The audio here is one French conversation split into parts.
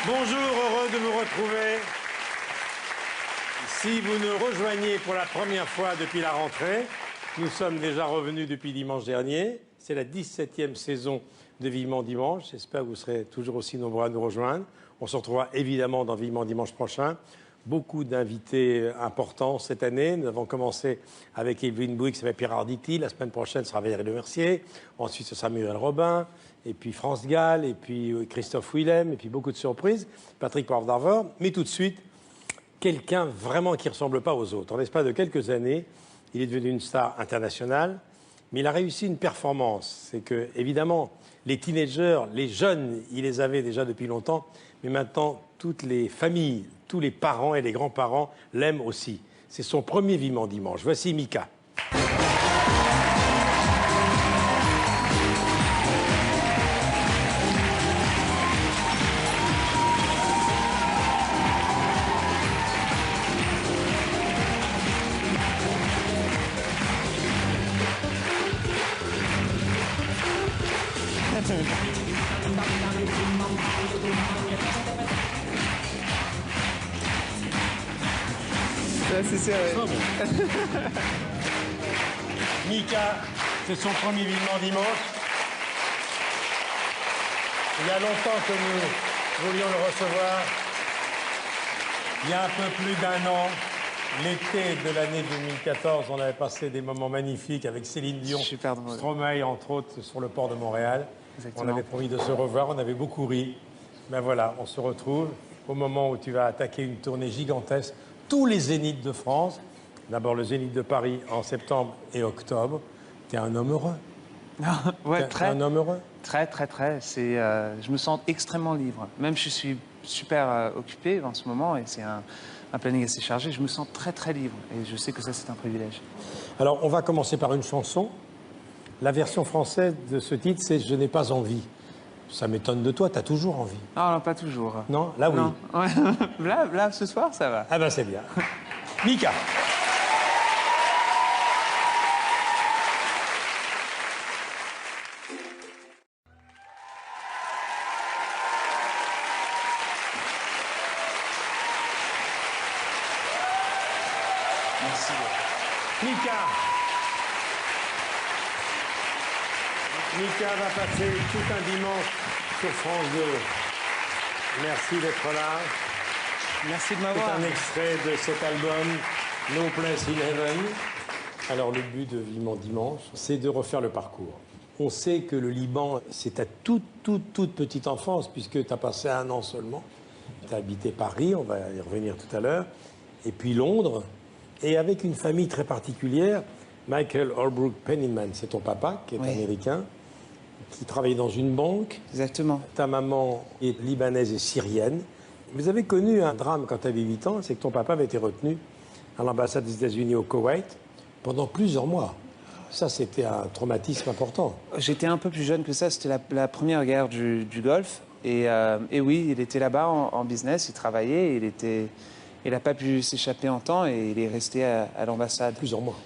Bonjour, heureux de vous retrouver. Si vous nous rejoignez pour la première fois depuis la rentrée, nous sommes déjà revenus depuis dimanche dernier. C'est la 17e saison de Vivement Dimanche. J'espère que vous serez toujours aussi nombreux à nous rejoindre. On se retrouvera évidemment dans Vivement Dimanche prochain. Beaucoup d'invités importants cette année. Nous avons commencé avec Evelyne Bouygues et Pierre Arditi. La semaine prochaine, ce sera Valérie Lemercier. Ensuite, ce sera Muriel Robin. Et puis France Gall. Et puis Christophe Willem. Et puis beaucoup de surprises. Patrick Poivre d'Arvor. Mais tout de suite, quelqu'un vraiment qui ne ressemble pas aux autres. En l'espace de quelques années, il est devenu une star internationale. Mais il a réussi une performance. C'est que, évidemment, les teenagers, les jeunes, il les avait déjà depuis longtemps. Mais maintenant, toutes les familles, tous les parents et les grands-parents l'aiment aussi. C'est son premier Vivement Dimanche. Voici Mika. Là, c'est serré. Mika, c'est son premier Vivement Dimanche. Il y a longtemps que nous voulions le recevoir. Il y a un peu plus d'un an, l'été de l'année 2014, on avait passé des moments magnifiques avec Céline Dion, Stromae, entre autres, sur le port de Montréal. Exactement. On avait promis de se revoir, on avait beaucoup ri. Ben voilà, on se retrouve au moment où tu vas attaquer une tournée gigantesque. Tous les zéniths de France. D'abord le zénith de Paris en septembre et octobre. Tu es un homme heureux. Ouais, très. Un homme heureux. Très. Je me sens extrêmement libre. Même je suis super occupé en ce moment et c'est un planning assez chargé. Je me sens très libre et je sais que ça, c'est un privilège. Alors, on va commencer par une chanson. La version française de ce titre, c'est « Je n'ai pas envie ». Ça m'étonne de toi, tu as toujours envie. Non, pas toujours. Non, là, oui. Non. Ouais. Là, ce soir, ça va. Ah ben, c'est bien. Mika. Merci. Mika. Mika va passer tout un dimanche sur France 2. Merci d'être là. Merci de C'est m'avoir. un extrait de cet album, No Place in Heaven. Alors le but de Vivement Dimanche, c'est de refaire le parcours. On sait que le Liban, c'est ta toute petite enfance, puisque tu as passé 1 an seulement. Tu as habité Paris, on va y revenir tout à l'heure, et puis Londres, et avec une famille très particulière. Michael Holbrook Penniman, c'est ton papa, qui est américain, qui travaillait dans une banque. Exactement. Ta maman est libanaise et syrienne. Vous avez connu un drame quand tu avais 8 ans, c'est que ton papa avait été retenu à l'ambassade des États-Unis au Koweït pendant plusieurs mois. Ça, c'était un traumatisme important. J'étais un peu plus jeune que ça, c'était la première guerre du Golfe. Et oui, il était là-bas en business, il travaillait, il n'a pas pu s'échapper en temps et il est resté à l'ambassade. Plusieurs mois.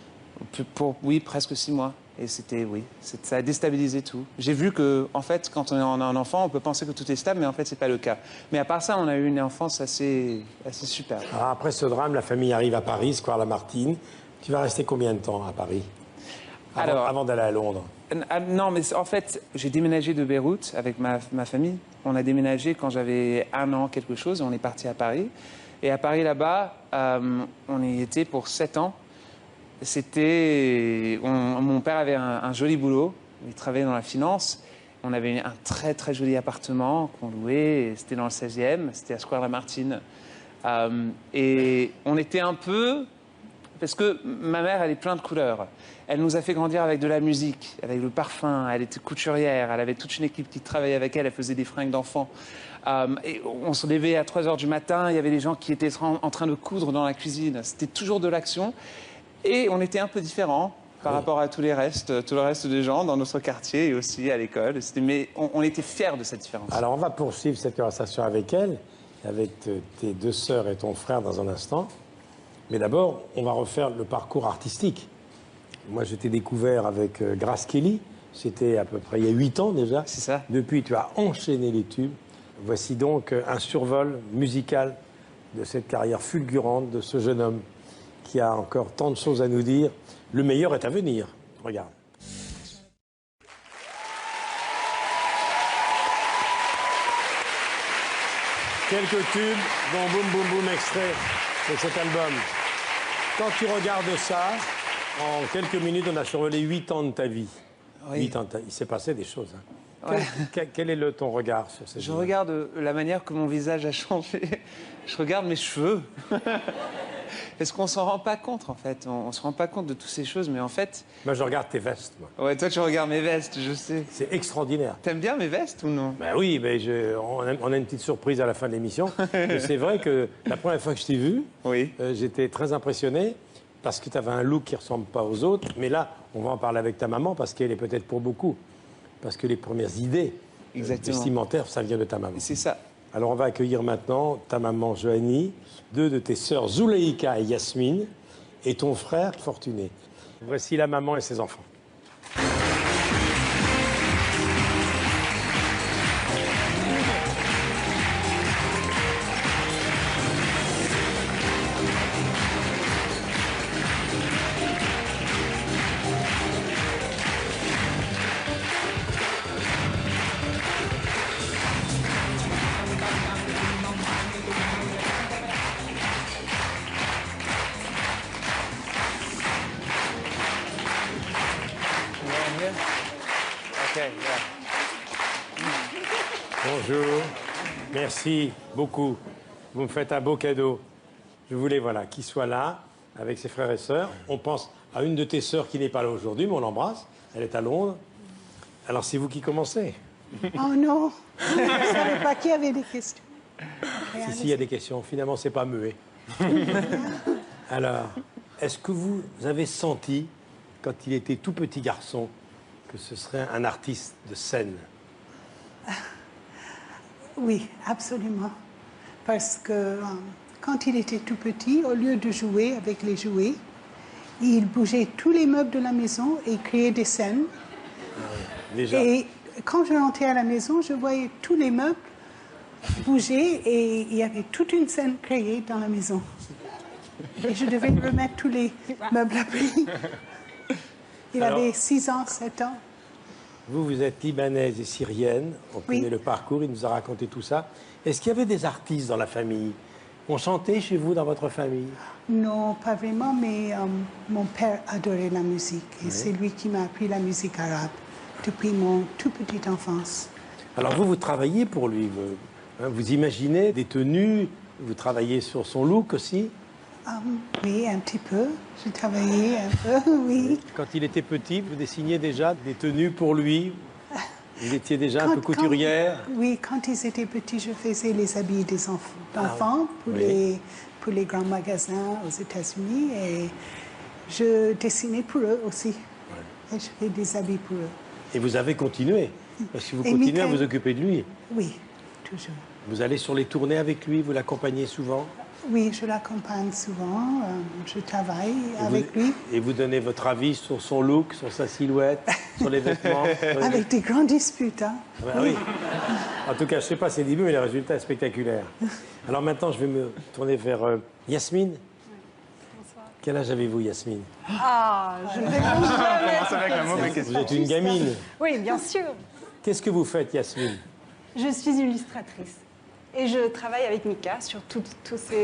Oui, presque 6 mois. Et ça a déstabilisé tout. J'ai vu que, en fait, quand on a un enfant, on peut penser que tout est stable, mais en fait, c'est pas le cas. Mais à part ça, on a eu une enfance assez super. Alors après ce drame, la famille arrive à Paris, Square Lamartine. Tu vas rester combien de temps à Paris avant d'aller à Londres? Non, mais en fait, j'ai déménagé de Beyrouth avec ma famille. On a déménagé quand j'avais 1 an, quelque chose, et on est parti à Paris. Et à Paris, là-bas, on y était pour 7 ans. Mon père avait un joli boulot, il travaillait dans la finance. On avait un très joli appartement qu'on louait, c'était dans le 16e, c'était à Square Lamartine. Et on était un peu... Parce que ma mère, elle est pleine de couleurs. Elle nous a fait grandir avec de la musique, avec le parfum, elle était couturière, elle avait toute une équipe qui travaillait avec elle, elle faisait des fringues d'enfants. Et on se levait à 3 h du matin, il y avait des gens qui étaient en train de coudre dans la cuisine, c'était toujours de l'action. Et on était un peu différents par rapport à tout le reste des gens dans notre quartier et aussi à l'école. Mais on était fiers de cette différence. Alors on va poursuivre cette conversation avec elle, avec tes 2 sœurs et ton frère dans un instant. Mais d'abord, on va refaire le parcours artistique. Moi, je t'ai découvert avec Grace Kelly. C'était à peu près il y a 8 ans déjà. C'est ça. Depuis, tu as enchaîné les tubes. Voici donc un survol musical de cette carrière fulgurante de ce jeune homme qui a encore tant de choses à nous dire. Le meilleur est à venir. Regarde. Quelques tubes, dont Boum Boum Boum extrait de cet album. Quand tu regardes ça, en quelques minutes, on a survolé 8 ans de ta vie. Oui. 8 ans de ta vie. Il s'est passé des choses. Hein. Ouais. Quel est ton regard sur ces Je choses? regarde la manière que mon visage a changé. Je regarde mes cheveux. Parce qu'on s'en rend pas compte, en fait. On se rend pas compte de toutes ces choses, mais en fait... Moi, je regarde tes vestes. Moi. Ouais, toi, tu regardes mes vestes, je sais. C'est extraordinaire. T'aimes bien mes vestes ou non? Ben oui, mais on a une petite surprise à la fin de l'émission. C'est vrai que la première fois que je t'ai vu, Oui. j'étais très impressionné parce que tu avais un look qui ne ressemble pas aux autres. Mais là, on va en parler avec ta maman parce qu'elle est peut-être pour beaucoup. Parce que les premières idées vestimentaires, ça vient de ta maman. C'est ça. Alors on va accueillir maintenant ta maman Joanie, 2 de tes sœurs Zouleïka et Yasmine, et ton frère Fortuné. Voici la maman et ses enfants. Okay, Bonjour, merci beaucoup. Vous me faites un beau cadeau. Je voulais qu'il soit là avec ses frères et sœurs. On pense à une de tes sœurs qui n'est pas là aujourd'hui, mais on l'embrasse. Elle est à Londres. Alors c'est vous qui commencez. Oh non, je ne savais pas qu'il y avait des questions. Si, il y a des questions. Finalement, c'est pas muet. Alors, est-ce que vous avez senti, quand il était tout petit garçon, que ce serait un artiste de scène? Oui, absolument. Parce que quand il était tout petit, au lieu de jouer avec les jouets, il bougeait tous les meubles de la maison et créait des scènes. Déjà. Et quand je rentrais à la maison, je voyais tous les meubles bouger et il y avait toute une scène créée dans la maison. Et je devais remettre tous les meubles après. Il avait 6 ans, 7 ans. Vous êtes libanaise et syrienne. On connaît le parcours, il nous a raconté tout ça. Est-ce qu'il y avait des artistes dans la famille? On chantait chez vous, dans votre famille? Non, pas vraiment, mais mon père adorait la musique. Et c'est lui qui m'a appris la musique arabe depuis mon toute petite enfance. Alors vous travaillez pour lui. Vous imaginez des tenues, vous travaillez sur son look aussi? Oui, un petit peu. J'ai travaillé un peu, oui. Quand il était petit, vous dessiniez déjà des tenues pour lui? Vous étiez déjà un peu couturière? Oui, quand ils étaient petits, je faisais les habits des enfants pour les grands magasins aux États-Unis. Et je dessinais pour eux aussi. Ouais. Et je fais des habits pour eux. Et vous avez continué? Parce que vous continuez à vous occuper de lui? Oui, toujours. Vous allez sur les tournées avec lui? Vous l'accompagnez souvent? Oui, je l'accompagne souvent. Je travaille avec lui. Et vous donnez votre avis sur son look, sur sa silhouette, sur les vêtements? Avec des grandes disputes, hein. Oui. En tout cas, je ne sais pas ses débuts, mais le résultat est spectaculaire. Alors maintenant, je vais me tourner vers Yasmine. Bonsoir. Quel âge avez-vous, Yasmine? Ah, je ne réponds jamais. Vous êtes une gamine. Oui, bien sûr. Qu'est-ce que vous faites, Yasmine? Je suis illustratrice. Et je travaille avec Mika sur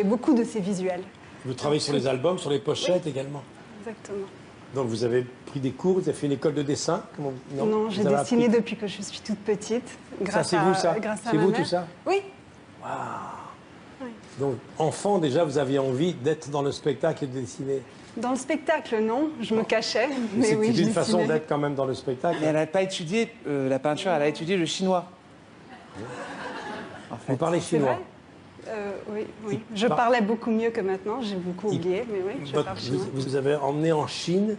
beaucoup de ses visuels. Vous travaillez sur les albums, sur les pochettes également? Exactement. Donc vous avez pris des cours, vous avez fait une école de dessin? Non, j'ai dessiné depuis que je suis toute petite. Grâce ça, c'est vous, ça? Grâce à c'est ma vous, mère. tout ça? Oui. Waouh! Oui. Donc, enfant, déjà, vous aviez envie d'être dans le spectacle et de dessiner? Dans le spectacle, non. Je me cachais. Mais oui, c'est je une façon dessinais. d'être quand même dans le spectacle. Mais elle n'a pas étudié la peinture, elle a étudié le chinois. En fait. Vous parlez C'est chinois? vrai oui. Je parlais beaucoup mieux que maintenant. J'ai beaucoup oublié, mais oui, je parle chinois. Vous avez emmené en Chine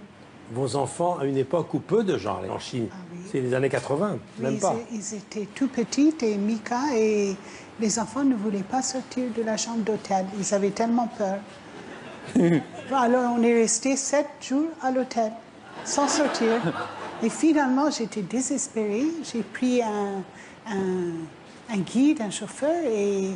vos enfants à une époque où peu de gens allaient en Chine. oui. C'est les années 80, même Oui, pas. ils étaient tout petits et Mika et les enfants ne voulaient pas sortir de la chambre d'hôtel. Ils avaient tellement peur. Alors on est resté 7 jours à l'hôtel, sans sortir. Et finalement, j'étais désespérée. J'ai pris un guide, un chauffeur, et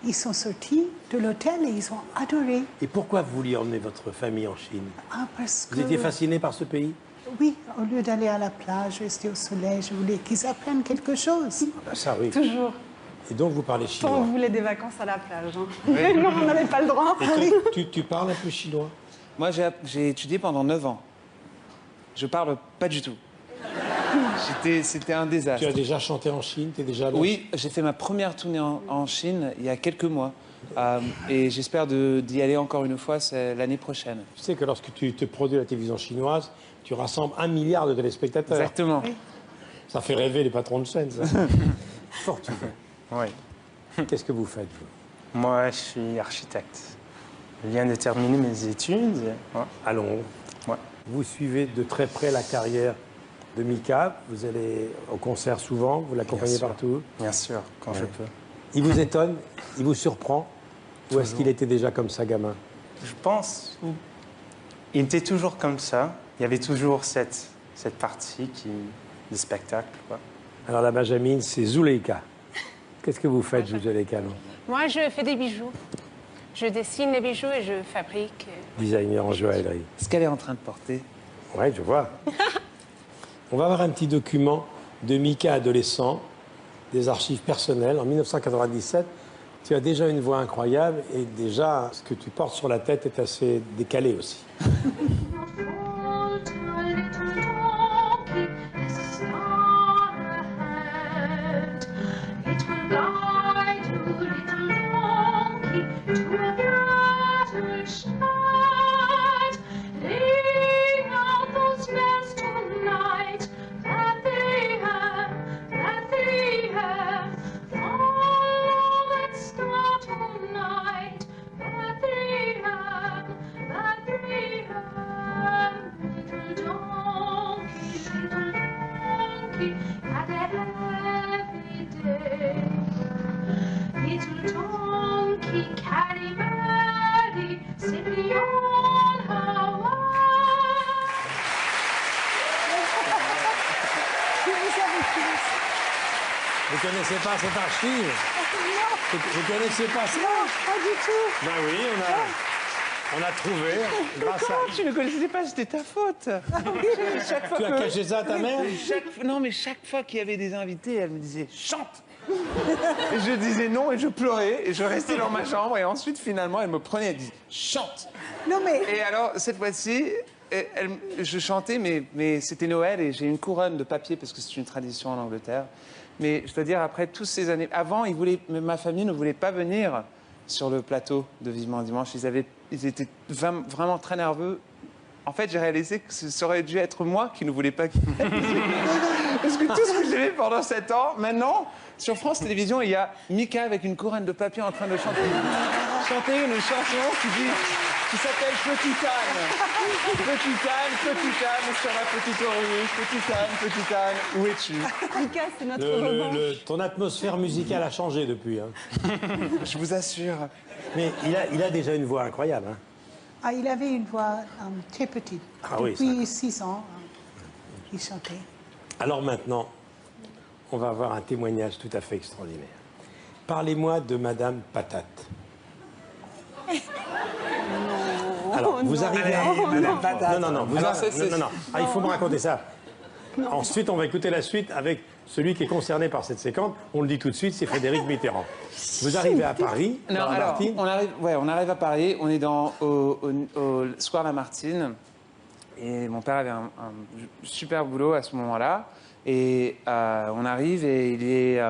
ils sont sortis de l'hôtel et ils ont adoré. Et pourquoi vous vouliez emmener votre famille en Chine? Ah, parce Vous que... étiez fasciné par ce pays? Oui, au lieu d'aller à la plage, rester au soleil, je voulais qu'ils apprennent quelque chose. Ah, ça, oui. Toujours. Et donc, vous parlez Quand chinois. on voulait des vacances à la plage. Hein. Non, on n'avait pas le droit. Et tu parles un peu chinois? Moi, j'ai étudié pendant 9 ans. Je parle pas du tout. C'était un désastre. Tu as déjà chanté en Chine? Tu es déjà allé? Oui, j'ai fait ma première tournée en Chine il y a quelques mois. Et j'espère d'y aller encore une fois l'année prochaine. Tu sais que lorsque tu te produis à la télévision chinoise, tu rassembles 1 milliard de téléspectateurs. Exactement. Ça fait rêver les patrons de chaîne, ça. Fortuné. Oui. Qu'est-ce que vous faites, vous? Moi, je suis architecte. Je viens de terminer mes études. Ouais. À Londres. Ouais. Vous suivez de très près la carrière de Mika. Vous allez au concert souvent, vous l'accompagnez Bien sûr. partout. Bien sûr, quand je peux. Il vous étonne? Il vous surprend? Ou est-ce Toujours. qu'il était déjà comme ça, gamin? Je pense il était toujours comme ça. Il y avait toujours cette partie du spectacle. Quoi. Alors la Benjamine, c'est Zuleika. Qu'est-ce que vous faites, Zuleika, non? Moi, je fais des bijoux. Je dessine les bijoux et je fabrique. Designer en joaillerie. Ce qu'elle est en train de porter. Oui, je vois. On va avoir un petit document de Mika adolescent, des archives personnelles. En 1997, tu as déjà une voix incroyable et déjà, ce que tu portes sur la tête est assez décalé aussi. Vous ne connaissez pas cette archive? Vous ne connaissez pas ça? Non, pas du tout. Ben oui, on a trouvé, grâce à... Tu ne connaissais pas, c'était ta faute. Chaque fois Tu as caché ça à ta mère? Non, mais chaque fois qu'il y avait des invités, elle me disait « chante !» Et je disais non et je pleurais et je restais dans ma chambre et ensuite finalement elle me prenait et elle disait « chante !» Non, mais Et alors cette fois-ci, je chantais mais c'était Noël et j'ai une couronne de papier parce que c'est une tradition en Angleterre. Mais je dois dire, après toutes ces années... Avant, ma famille ne voulait pas venir sur le plateau de Vivement Dimanche. Ils étaient vraiment très nerveux. En fait, j'ai réalisé que ça aurait dû être moi qui ne voulais pas... Parce que tout ce que j'ai fait pendant 7 ans, maintenant, sur France Télévisions, il y a Mika avec une couronne de papier en train de chanter une chanson qui s'appelle Petite Anne. Petite Anne, sur la petite orange. Petite Anne, où es-tu? Mika, c'est notre revanche. Ton atmosphère musicale a changé depuis. Hein. Je vous assure. Mais il a déjà une voix incroyable. Hein. ah, il avait une voix très petite. Ah oui, Depuis 6 ans, il chantait. Alors maintenant, on va avoir un témoignage tout à fait extraordinaire. Parlez-moi de Madame Patate. Alors, vous arrivez à... Madame Patate. Non. Non. Ah, il faut me raconter ça. Ensuite, on va écouter la suite avec celui qui est concerné par cette séquence. On le dit tout de suite, c'est Frédéric Mitterrand. Vous arrivez à Paris, dans la Lamartine. On arrive à Paris, on est au Square Lamartine. Et mon père avait un super boulot à ce moment-là. Et on arrive et il est...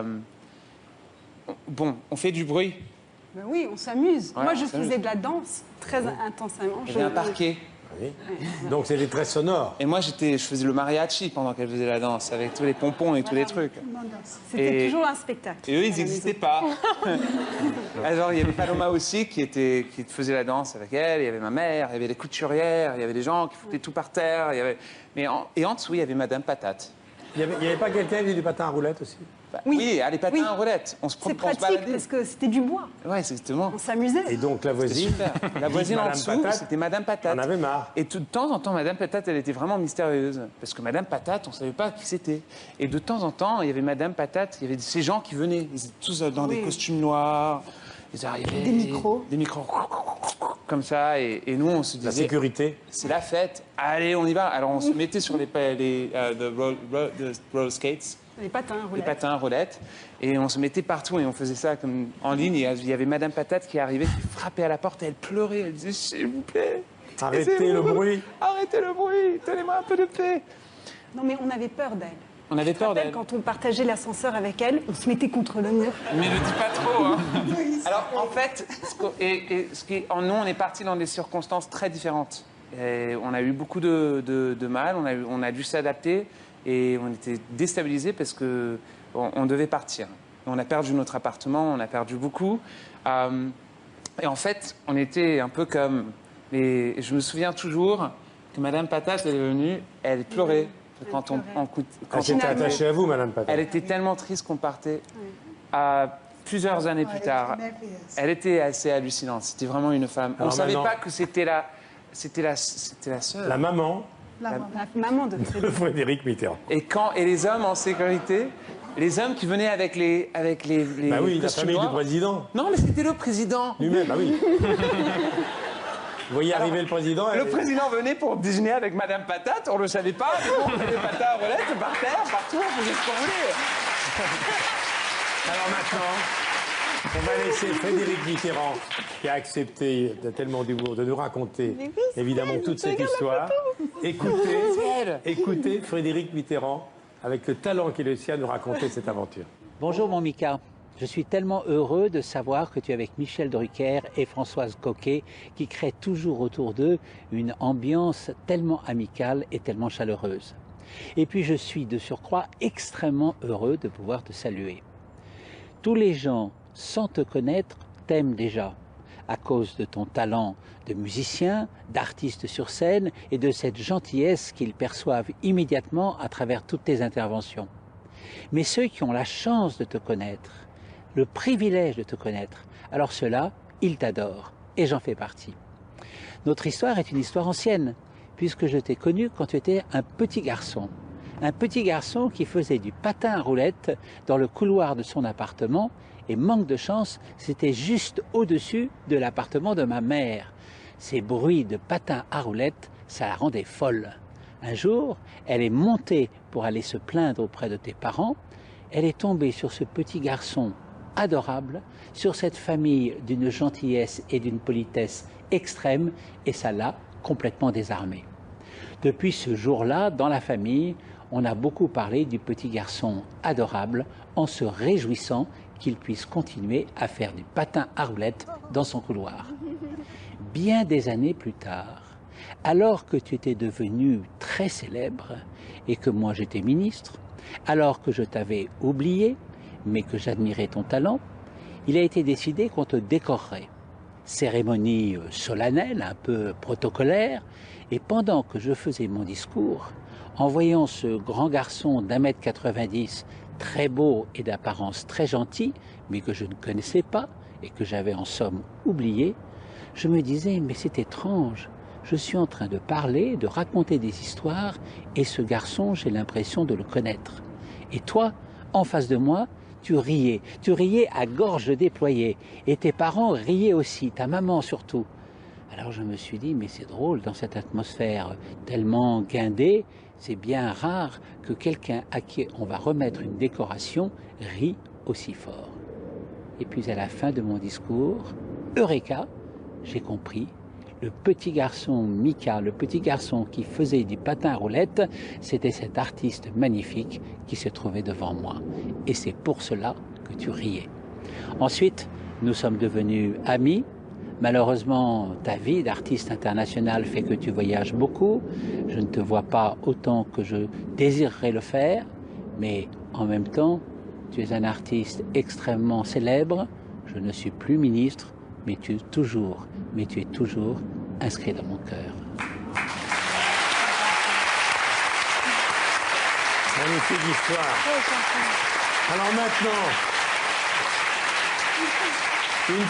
bon, on fait du bruit. Ben oui, on s'amuse. Ouais, Moi, on je s'amuse. faisais de la danse très intensément. Il y avait un parquet. Oui. Donc, c'était très sonore. Et moi, je faisais le mariachi pendant qu'elle faisait la danse, avec tous les pompons et tous les trucs. Tout le monde danse. C'était Et- toujours un spectacle. Et eux, à ils la n'existaient maison. pas. Alors, il y avait Paloma aussi qui faisait la danse avec elle. Il y avait ma mère, il y avait les couturières, il y avait des gens qui foutaient tout par terre. Et en dessous, il y avait Madame Patate. Il n'y avait pas quelqu'un qui faisait du patin à roulettes aussi? Oui, les patins Oui. à roulettes. On se C'est baladait. pratique parce que c'était du bois. Ouais, exactement. On s'amusait. Et donc la C'était voisine, super. La voisine en Madame dessous, Patate, c'était Madame Patate. en avait marre. Et de temps en temps, Madame Patate, elle était vraiment mystérieuse. Parce que Madame Patate, on ne savait pas qui c'était. Et de temps en temps, il y avait Madame Patate, il y avait ces gens qui venaient. Ils étaient tous dans des costumes noirs. Ils arrivaient. Des micros. Des micros. Comme ça. Et nous, on se La disait. sécurité. C'est la fête. Allez, on y va. Alors, on se mettait sur les roller skates. Les patins, Les roulettes. patins à roulettes. Et on se mettait partout et on faisait ça comme en ligne. Et il y avait Madame Patate qui arrivait, qui frappait à la porte et elle pleurait. Elle disait, s'il vous plaît, Arrêtez aidez-vous. le bruit. Arrêtez le bruit. Donnez-moi un peu de paix. Non, mais on avait peur d'elle. On avait Je peur me rappelle, d'elle. quand on partageait l'ascenseur avec elle, on se mettait contre le mur. Mais ne dis pas trop. Hein. Alors, en fait, nous, on est partis dans des circonstances très différentes. Et on a eu beaucoup de mal, on a dû s'adapter et on était déstabilisés parce que on devait partir. On a perdu notre appartement, on a perdu beaucoup. Et en fait, on était un peu comme... je me souviens toujours que Madame Patate, elle est venue, elle pleurait. Quand on Elle s'était attachée à vous, Madame Patate. elle était tellement triste qu'on partait. Plusieurs années plus tard, elle était merveilleuse. elle était assez hallucinante. C'était vraiment une femme. On ne Alors savait maintenant- pas que c'était la sœur. La maman La maman. La maman de de Frédéric Mitterrand. Et les hommes en sécurité, les hommes qui venaient avec les Bah oui, la costumes famille du noirs. président. Non, mais c'était le président. Lui-même, bah oui. Vous voyez arriver le président. Le président venait pour déjeuner avec Madame Patate, on ne le savait pas, mais bon, on avait des patates à roulettes par terre, partout, on faisait ce qu'on voulait. Alors maintenant, on va laisser Frédéric Mitterrand, qui a accepté tellement d'humour de nous raconter évidemment toute cette histoire. Écoutez Frédéric Mitterrand, avec le talent qu'il est le sien, nous raconter cette aventure. Bonjour mon Mika, je suis tellement heureux de savoir que tu es avec Michel Drucker et Françoise Coquet qui créent toujours autour d'eux une ambiance tellement amicale et tellement chaleureuse. Et puis je suis de surcroît extrêmement heureux de pouvoir te saluer. Tous les gens, sans te connaître, t'aiment déjà à cause de ton talent de musicien, d'artiste sur scène et de cette gentillesse qu'ils perçoivent immédiatement à travers toutes tes interventions. Mais ceux qui ont la chance de te connaître, le privilège de te connaître, alors ceux-là, ils t'adorent, et j'en fais partie. Notre histoire est une histoire ancienne, puisque je t'ai connu quand tu étais un petit garçon qui faisait du patin à roulettes dans le couloir de son appartement, et manque de chance, c'était juste au-dessus de l'appartement de ma mère. Ces bruits de patin à roulettes, ça la rendait folle. Un jour, elle est montée pour aller se plaindre auprès de tes parents. Elle est tombée sur ce petit garçon adorable, sur cette famille d'une gentillesse et d'une politesse extrême, et ça l'a complètement désarmée. Depuis ce jour-là, dans la famille, on a beaucoup parlé du petit garçon adorable, en se réjouissant qu'il puisse continuer à faire du patin à roulettes dans son couloir. Bien des années plus tard, alors que tu étais devenu très célèbre et que moi j'étais ministre, alors que je t'avais oublié, mais que j'admirais ton talent, il a été décidé qu'on te décorerait. Cérémonie solennelle, un peu protocolaire, et pendant que je faisais mon discours, en voyant ce grand garçon d'1,90 m, très beau et d'apparence très gentil, mais que je ne connaissais pas et que j'avais en somme oublié, je me disais, mais c'est étrange, je suis en train de parler, de raconter des histoires, et ce garçon, j'ai l'impression de le connaître. Et toi, en face de moi, tu riais à gorge déployée, et tes parents riaient aussi, ta maman surtout. Alors je me suis dit, mais c'est drôle, dans cette atmosphère tellement guindée, c'est bien rare que quelqu'un à qui on va remettre une décoration rit aussi fort. Et puis à la fin de mon discours, Eureka, j'ai compris, le petit garçon Mika, le petit garçon qui faisait du patin à roulettes, c'était cet artiste magnifique qui se trouvait devant moi. Et c'est pour cela que tu riais. Ensuite, nous sommes devenus amis. Malheureusement, ta vie d'artiste international fait que tu voyages beaucoup. Je ne te vois pas autant que je désirerais le faire, mais en même temps, tu es un artiste extrêmement célèbre. Je ne suis plus ministre, mais tu es toujours inscrit dans mon cœur. Magnifique histoire. Alors maintenant, une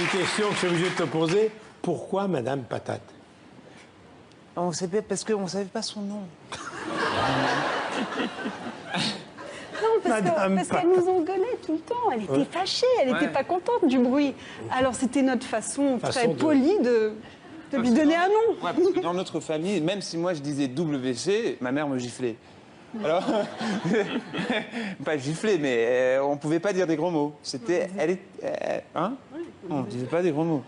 question que je suis obligé de te poser. Pourquoi Madame Patate? On savait parce qu'on ne savait pas son nom. Non, parce Madame qu'elle nous engueulait tout le temps. Elle était fâchée, elle n'était pas contente du bruit. Alors c'était notre façon très polie de lui donner un nom. Ouais, parce que dans notre famille, même si moi je disais WC, ma mère me giflait. Alors, pas gifler, mais on pouvait pas dire des gros mots. C'était, hein? On disait pas des gros mots.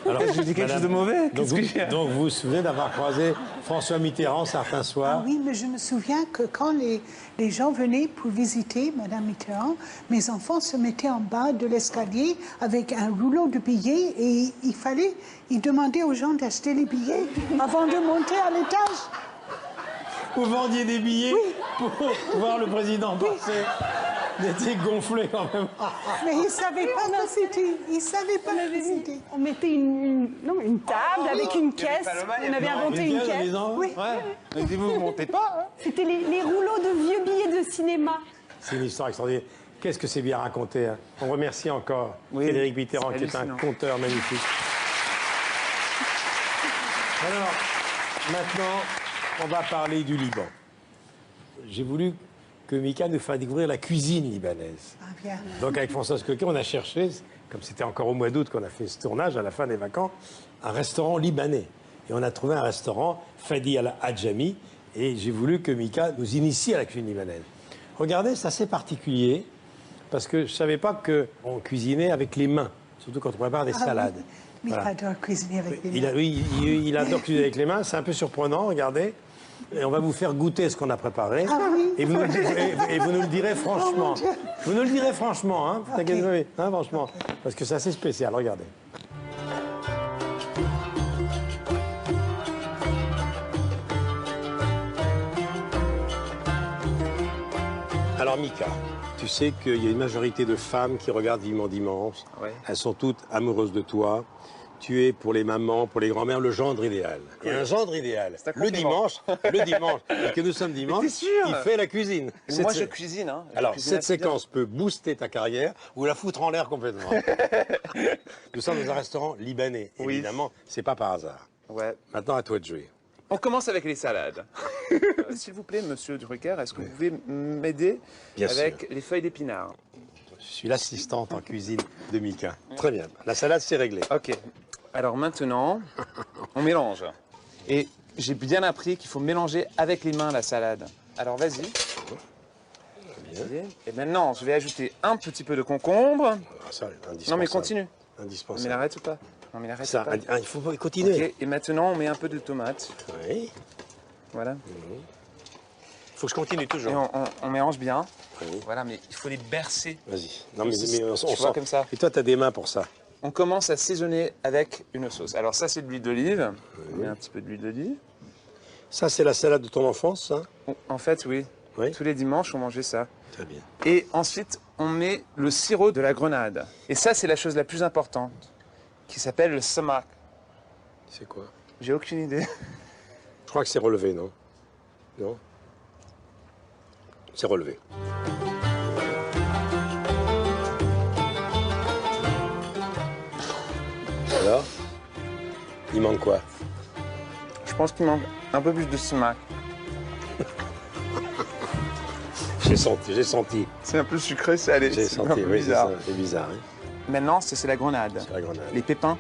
Alors, je dis quelque chose de mauvais. Donc vous vous souvenez d'avoir croisé François Mitterrand certains soirs? Ah oui, mais je me souviens que quand les gens venaient pour visiter Madame Mitterrand, mes enfants se mettaient en bas de l'escalier avec un rouleau de billets et ils demandaient aux gens d'acheter les billets avant de monter à l'étage. Vous vendiez des billets pour voir le président passer. Il était gonflé quand même. Mais ils ne savaient pas que c'était. Ils ne savaient pas que c'était. On mettait une table avec une caisse. On avait inventé une caisse. Oui. Mais vous ne montez pas, hein? C'était les rouleaux de vieux billets de cinéma. C'est une histoire extraordinaire. Qu'est-ce que c'est bien raconté, hein. On remercie encore Frédéric Mitterrand, qui est un conteur magnifique. Alors, maintenant, on va parler du Liban. J'ai voulu que Mika nous fasse découvrir la cuisine libanaise. Ah, bien. Donc avec Françoise Coquet, on a cherché, comme c'était encore au mois d'août qu'on a fait ce tournage, à la fin des vacances, un restaurant libanais. Et on a trouvé un restaurant, Fadi al-Adjami, et j'ai voulu que Mika nous initie à la cuisine libanaise. Regardez, c'est assez particulier, parce que je ne savais pas qu'on cuisinait avec les mains, surtout quand on prépare des salades. Oui. Mika adore cuisiner avec les mains. Il adore cuisiner avec les mains, c'est un peu surprenant, regardez. Et on va vous faire goûter ce qu'on a préparé. Ah oui. Et vous nous le direz franchement. Vous nous le direz franchement, hein, t'inquiète pas, hein, franchement. Parce que c'est assez spécial, regardez. Alors Mika, tu sais qu'il y a une majorité de femmes qui regardent Vivement Dimanche. Ouais. Elles sont toutes amoureuses de toi. Tu es pour les mamans, pour les grand-mères, le gendre idéal. Et un gendre idéal, le dimanche, et que nous sommes dimanche, il fait la cuisine. Moi, je cuisine. Hein. Alors, cette séquence peut booster ta carrière ou la foutre en l'air complètement. Nous sommes dans un restaurant libanais. Oui. Évidemment, c'est pas par hasard. Ouais. Maintenant, à toi de jouer. On commence avec les salades. S'il vous plaît, monsieur Drucker, est-ce que vous pouvez m'aider avec les feuilles d'épinards? Je suis l'assistante en cuisine de Mika. Très bien. La salade, c'est réglé. Ok. Alors maintenant, on mélange. Et j'ai bien appris qu'il faut mélanger avec les mains la salade. Alors vas-y. Et maintenant, je vais ajouter un petit peu de concombre. Ah, ça, indispensable. Non mais continue. Indispensable. Mais n'arrête pas. Non mais n'arrête Ça, pas. il faut continuer. Ok. Et maintenant, on met un peu de tomate. Oui. Voilà. Il faut que je continue toujours. Et on mélange bien. Oui. Voilà, mais il faut les bercer. Vas-y. Non, mais on Tu vois, comme ça. Et toi, tu as des mains pour ça. On commence à assaisonner avec une sauce. Alors ça, c'est de l'huile d'olive. On met un petit peu d'huile d'olive. Ça, c'est la salade de ton enfance, ça? En fait, oui. Oui. Tous les dimanches, on mangeait ça. Très bien. Et ensuite, on met le sirop de la grenade. Et ça, c'est la chose la plus importante, qui s'appelle le samak. C'est quoi? J'ai aucune idée. Je crois que c'est relevé, non? Non? C'est relevé. Alors? Il manque quoi? Je pense qu'il manque un peu plus de samak. J'ai senti. C'est un peu sucré, salé. J'ai C'est un senti, peu oui, c'est bizarre. ça. C'est bizarre, hein? Maintenant, c'est la grenade. C'est la grenade. Les pépins.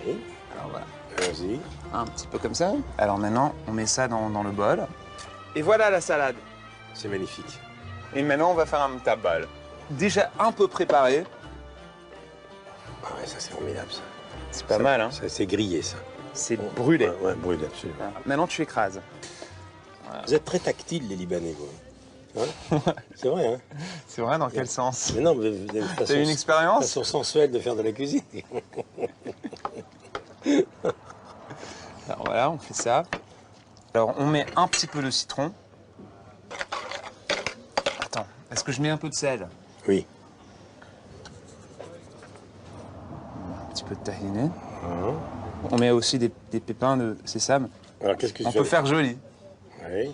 Oui. Alors voilà. Vas-y. Un petit peu comme ça. Alors maintenant, on met ça dans le bol. Et voilà la salade. C'est magnifique. Et maintenant, on va faire un tabal. Déjà un peu préparé. Ah ouais, ça, c'est formidable, ça. C'est pas mal, hein? Ça, c'est grillé, ça. C'est brûlé. Ouais, brûlé, absolument. Voilà. Maintenant, tu écrases. Vous êtes très tactile, les Libanais, vous. Hein? C'est vrai, hein? C'est vrai, dans quel sens? Mais non, mais vous avez une façon, T'as eu une expérience? façon sensuelle de faire de la cuisine. Alors voilà, on fait ça. Alors, on met un petit peu de citron. Attends, est-ce que je mets un peu de sel? Oui. Un petit peu de tahini. On met aussi des pépins de sésame. Alors, qu'est-ce que On peut faire joli. Oui.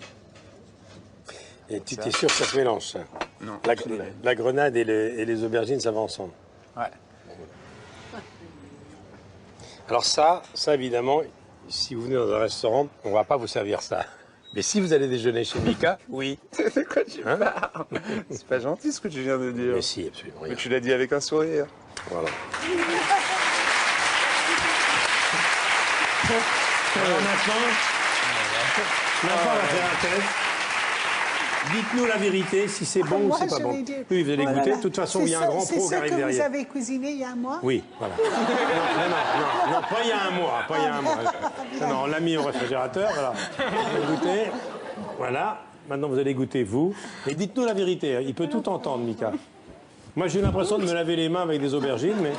Et tu es sûr que ça se mélange, ça? Non. La grenade et les aubergines, ça va ensemble. Ouais. Alors ça évidemment, si vous venez dans un restaurant, on ne va pas vous servir ça. Mais si vous allez déjeuner chez Mika, oui. De quoi tu parles? C'est pas gentil ce que tu viens de dire. Mais si, absolument. Mais tu l'as dit avec un sourire. Voilà. Alors maintenant, on va faire un test. Dites-nous la vérité, si c'est bon ou Moi, c'est pas je bon. vais dire- Oui, vous allez Oh là goûter. là. De toute façon, C'est il y a un ça- grand pro qui C'est arrive ce que vous derrière. avez cuisiné il y a un mois? Oui, voilà. Non, pas il y a un mois, pas il y a un mois. Non, on l'a mis au réfrigérateur, voilà. Vous allez goûter. Voilà. Maintenant, vous allez goûter, vous. Et dites-nous la vérité. Il peut tout entendre, Mika. Moi, j'ai eu l'impression de me laver les mains avec des aubergines, mais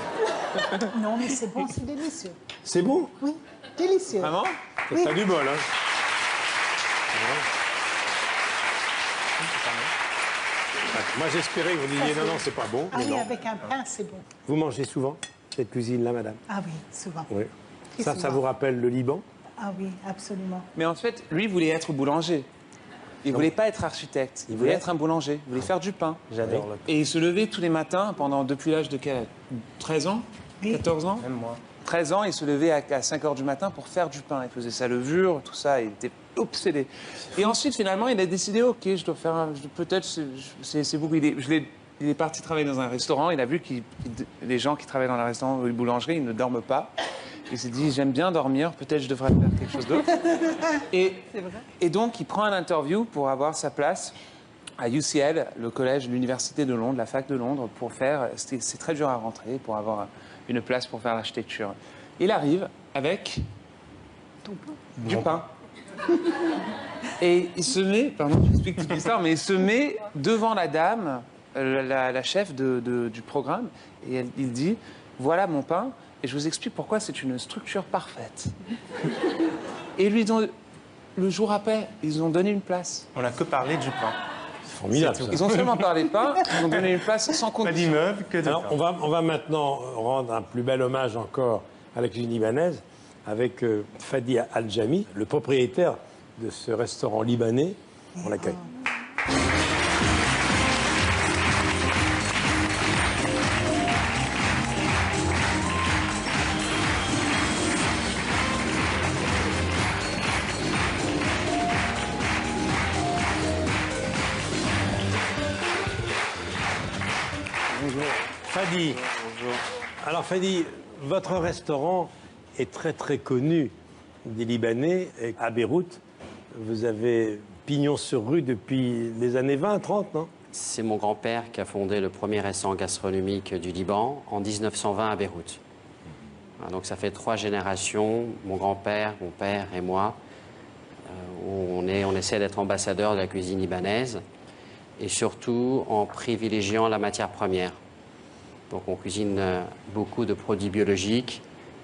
Non, mais c'est bon, c'est délicieux. c'est bon. Oui, délicieux. Vraiment? Oui. T'as du bol, hein. Moi, j'espérais que vous disiez non, c'est pas bon. Ah Mais oui, non. avec un pain, c'est bon. Vous mangez souvent cette cuisine-là, madame? Ah oui, souvent. Oui. Très Ça souvent. vous rappelle le Liban? Ah oui, absolument. Mais en fait, lui voulait être boulanger. Il voulait pas être architecte. Il voulait être un boulanger. Il voulait faire du pain. J'adore le pain. Et il se levait tous les matins depuis l'âge de 13 ans? Oui. 14 ans? Même moi. 13 ans, il se levait à 5 h du matin pour faire du pain. Il faisait sa levure, tout ça, il était obsédé. Et ensuite, finalement, il a décidé, OK, je dois faire peut-être, c'est beaucoup. Il est parti travailler dans un restaurant, il a vu que les gens qui travaillent dans un restaurant ou une boulangerie, ils ne dorment pas. Il s'est dit, j'aime bien dormir, peut-être je devrais faire quelque chose d'autre. Et donc, il prend un interview pour avoir sa place à UCL, le collège, l'université de Londres, la fac de Londres, pour faire, c'est très dur à rentrer, pour avoir une place pour faire l'architecture. Il arrive avec du pain. Et il se met, pardon, j'explique toute l'histoire, mais il se met devant la dame, la chef du programme, et il dit, voilà mon pain, et je vous explique pourquoi c'est une structure parfaite. Et lui, le jour après, ils ont donné une place. On n'a que parlé du pain. C'est formidable, ça. Ils ont seulement parlé de pain, ils ont donné une place sans Pas condition. d'immeuble, que de Alors, pain. on va maintenant rendre un plus bel hommage encore à la cuisine libanaise avec Fadi Al-Jami, le propriétaire de ce restaurant libanais. On l'accueille. Fadi. Alors Fadi, votre restaurant est très très connu des Libanais. Et à Beyrouth, vous avez pignon sur rue depuis les années 20, 30, non? C'est mon grand-père qui a fondé le premier restaurant gastronomique du Liban en 1920 à Beyrouth. Voilà, donc ça fait 3 générations, mon grand-père, mon père et moi. On essaie d'être ambassadeur de la cuisine libanaise et surtout en privilégiant la matière première. Donc on cuisine beaucoup de produits biologiques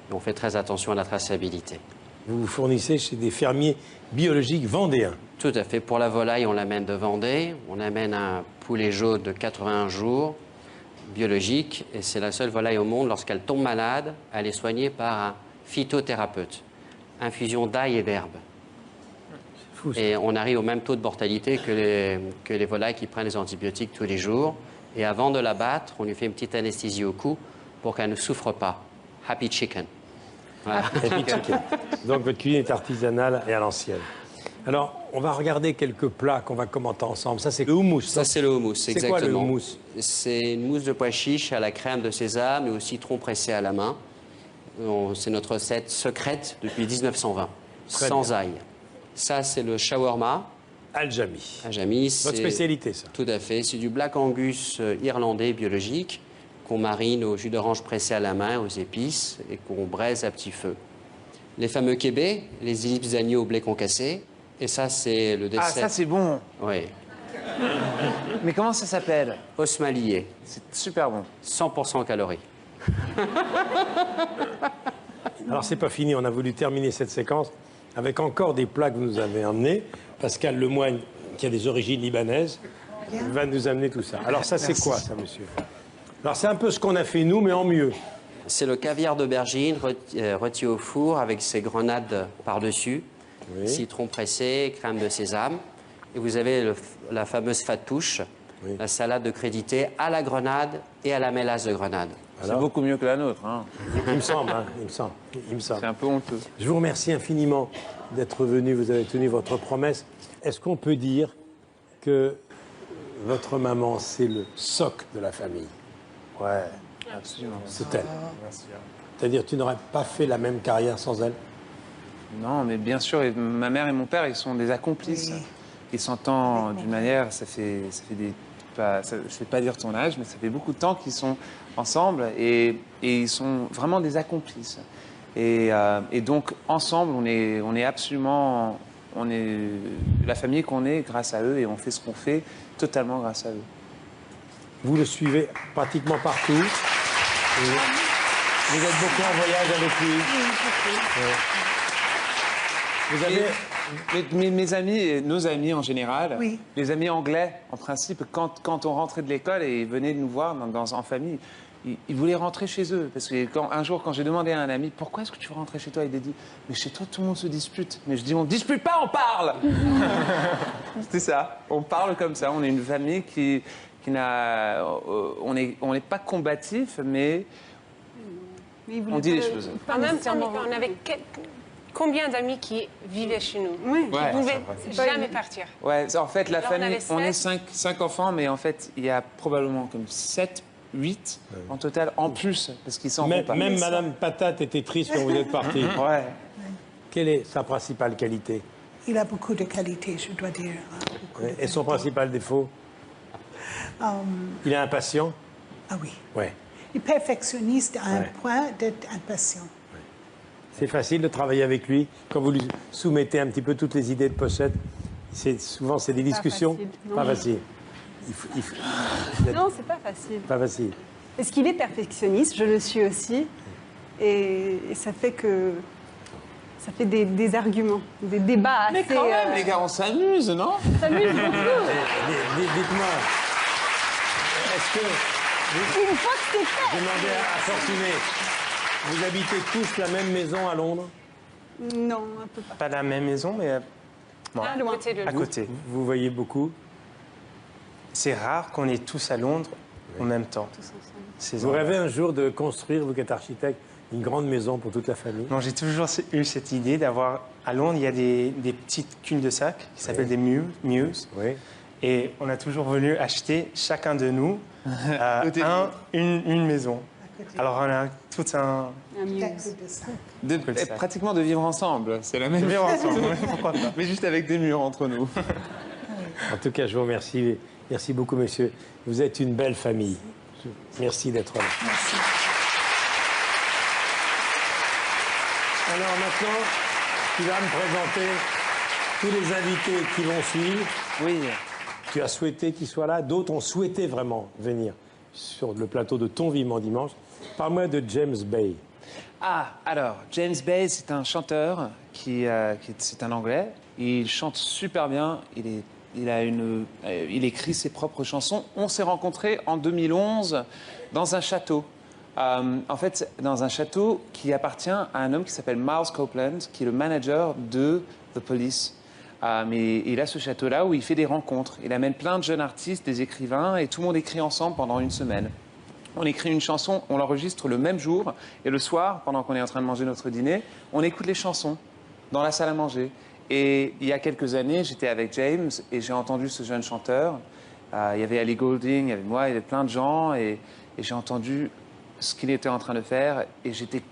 et on fait très attention à la traçabilité. Vous vous fournissez chez des fermiers biologiques vendéens. Tout à fait. Pour la volaille, on l'amène de Vendée. On amène un poulet jaune de 81 jours, biologique. Et c'est la seule volaille au monde, lorsqu'elle tombe malade, elle est soignée par un phytothérapeute. Infusion d'ail et d'herbe. Fou, ça. Et on arrive au même taux de mortalité que les volailles qui prennent les antibiotiques tous les jours. Et avant de la battre, on lui fait une petite anesthésie au cou pour qu'elle ne souffre pas. Happy chicken. Voilà. Happy chicken. Donc votre cuisine est artisanale et à l'ancienne. Alors, on va regarder quelques plats qu'on va commenter ensemble. Ça, c'est le houmous. Ça, c'est le houmous, C'est exactement. quoi le houmous? C'est une mousse de pois chiche à la crème de sésame et au citron pressé à la main. C'est notre recette secrète depuis 1920, Très sans bien. ail. Ça, c'est le shawarma Al-Jami. à Jamy. Votre spécialité, ça. Tout à fait. C'est du Black Angus irlandais biologique qu'on marine au jus d'orange pressé à la main, aux épices et qu'on braise à petit feu. Les fameux kébés, les ellipses d'agneau au blé concassé. Et ça, c'est le dessert. Ah, ça c'est bon. Oui. Mais comment ça s'appelle? Osmalié, C'est super bon. 100% calories. Alors, c'est pas fini. On a voulu terminer cette séquence avec encore des plats que vous nous avez emmenés. Pascal Lemoigne, qui a des origines libanaises, va nous amener tout ça. Alors, ça, c'est quoi, ça, monsieur? Alors, c'est un peu ce qu'on a fait, nous, mais en mieux. C'est le caviar d'aubergine rôti au four avec ses grenades par-dessus, Oui. citron pressé, crème de sésame. et vous avez la fameuse fattouche, la salade de crédité à la grenade et à la mélasse de grenade. C'est beaucoup mieux que la nôtre. Hein. Il me semble, hein, il me semble. C'est un peu honteux. Je vous remercie infiniment d'être venu, vous avez tenu votre promesse. Est-ce qu'on peut dire que votre maman, c'est le socle de la famille? Ouais, Absolument. c'est elle. C'est-à-dire que tu n'aurais pas fait la même carrière sans elle? Non, mais bien sûr, ma mère et mon père, ils sont des accomplices. Oui. Ils s'entendent d'une manière, ça fait des... je ne vais pas dire ton âge, mais ça fait beaucoup de temps qu'ils sont ensemble et ils sont vraiment des accomplices. Et donc, ensemble, on est absolument... On est la famille qu'on est grâce à eux et on fait ce qu'on fait totalement grâce à eux. Vous le suivez pratiquement partout. Et vous êtes beaucoup en voyage avec lui. Ouais. Vous avez... Mes amis, et nos amis en général, Oui. les amis anglais, en principe, quand on rentrait de l'école et ils venaient nous voir en famille, ils voulaient rentrer chez eux. Parce que un jour, quand j'ai demandé à un ami, pourquoi est-ce que tu veux rentrer chez toi, il a dit, mais chez toi, tout le monde se dispute. Mais je dis, on ne dispute pas, on parle. C'est ça, on parle comme ça. On est une famille qui n'a... on n'est pas combatif, mais on dit les choses. En même temps, on avait combien d'amis qui vivaient chez nous? Oui. Qui Ouais, ne pouvaient jamais partir. Ouais, en fait, la Alors, on famille, avait on est sept. cinq enfants, mais en fait, il y a probablement comme 7, 8 en total, en plus, parce qu'ils s'en vont pas. Même Madame Patate était triste quand vous êtes parti. Ouais. Quelle est sa principale qualité? Il a beaucoup de qualités, je dois dire. Ouais. Et son principal défaut? Il est impatient? Ah oui. Ouais. Il est perfectionniste à un Ouais. point d'être impatient. C'est facile de travailler avec lui quand vous lui soumettez un petit peu toutes les idées de pochette. Souvent, c'est des discussions. facile, non. Pas facile. Non, c'est pas facile. Pas facile. Est-ce qu'il est perfectionniste? Je le suis aussi. Et ça fait que... Ça fait des arguments, des débats assez... Mais quand même, les gars, on s'amuse, non? on s'amuse beaucoup. Dites-moi, est-ce que... Une fois que c'est fait. Demandez à Fortuné, vous habitez tous la même maison à Londres? Non, un peu pas. Pas la même maison, mais À côté de à nous. côté. Vous voyez beaucoup? C'est rare qu'on est tous à Londres en même temps. C'est Vous rêvez un jour de construire, vous qui êtes architecte, une grande maison pour toute la famille? Non, j'ai toujours eu cette idée d'avoir... À Londres, il y a des petites cul-de-sac qui s'appellent des mews. Oui. Et on a toujours voulu acheter, chacun de nous, une maison. Alors on a tout un... Tête de sac. Pratiquement de vivre ensemble, c'est la même Vivre ensemble, pourquoi pas. mais juste avec des murs entre nous. En tout cas, je vous remercie. Merci beaucoup, monsieur. Vous êtes une belle famille. Merci d'être là. Merci. Alors maintenant, tu vas me présenter tous les invités qui vont suivre. Oui. Tu as souhaité qu'ils soient là. D'autres ont souhaité vraiment venir sur le plateau de Ton Vivement Dimanche. Parle-moi de James Bay. Ah, alors, James Bay, c'est un chanteur c'est un Anglais. Il chante super bien. Il écrit ses propres chansons. On s'est rencontrés en 2011 dans un château. En fait, dans un château qui appartient à un homme qui s'appelle Miles Copeland, qui est le manager de The Police. Mais il a ce château-là où il fait des rencontres. Il amène plein de jeunes artistes, des écrivains, et tout le monde écrit ensemble pendant une semaine. On écrit une chanson, on l'enregistre le même jour, et le soir, pendant qu'on est en train de manger notre dîner, on écoute les chansons dans la salle à manger. Et il y a quelques années, j'étais avec James, et j'ai entendu ce jeune chanteur. Il y avait Ellie Goulding, il y avait moi, il y avait plein de gens, et j'ai entendu ce qu'il était en train de faire, et j'étais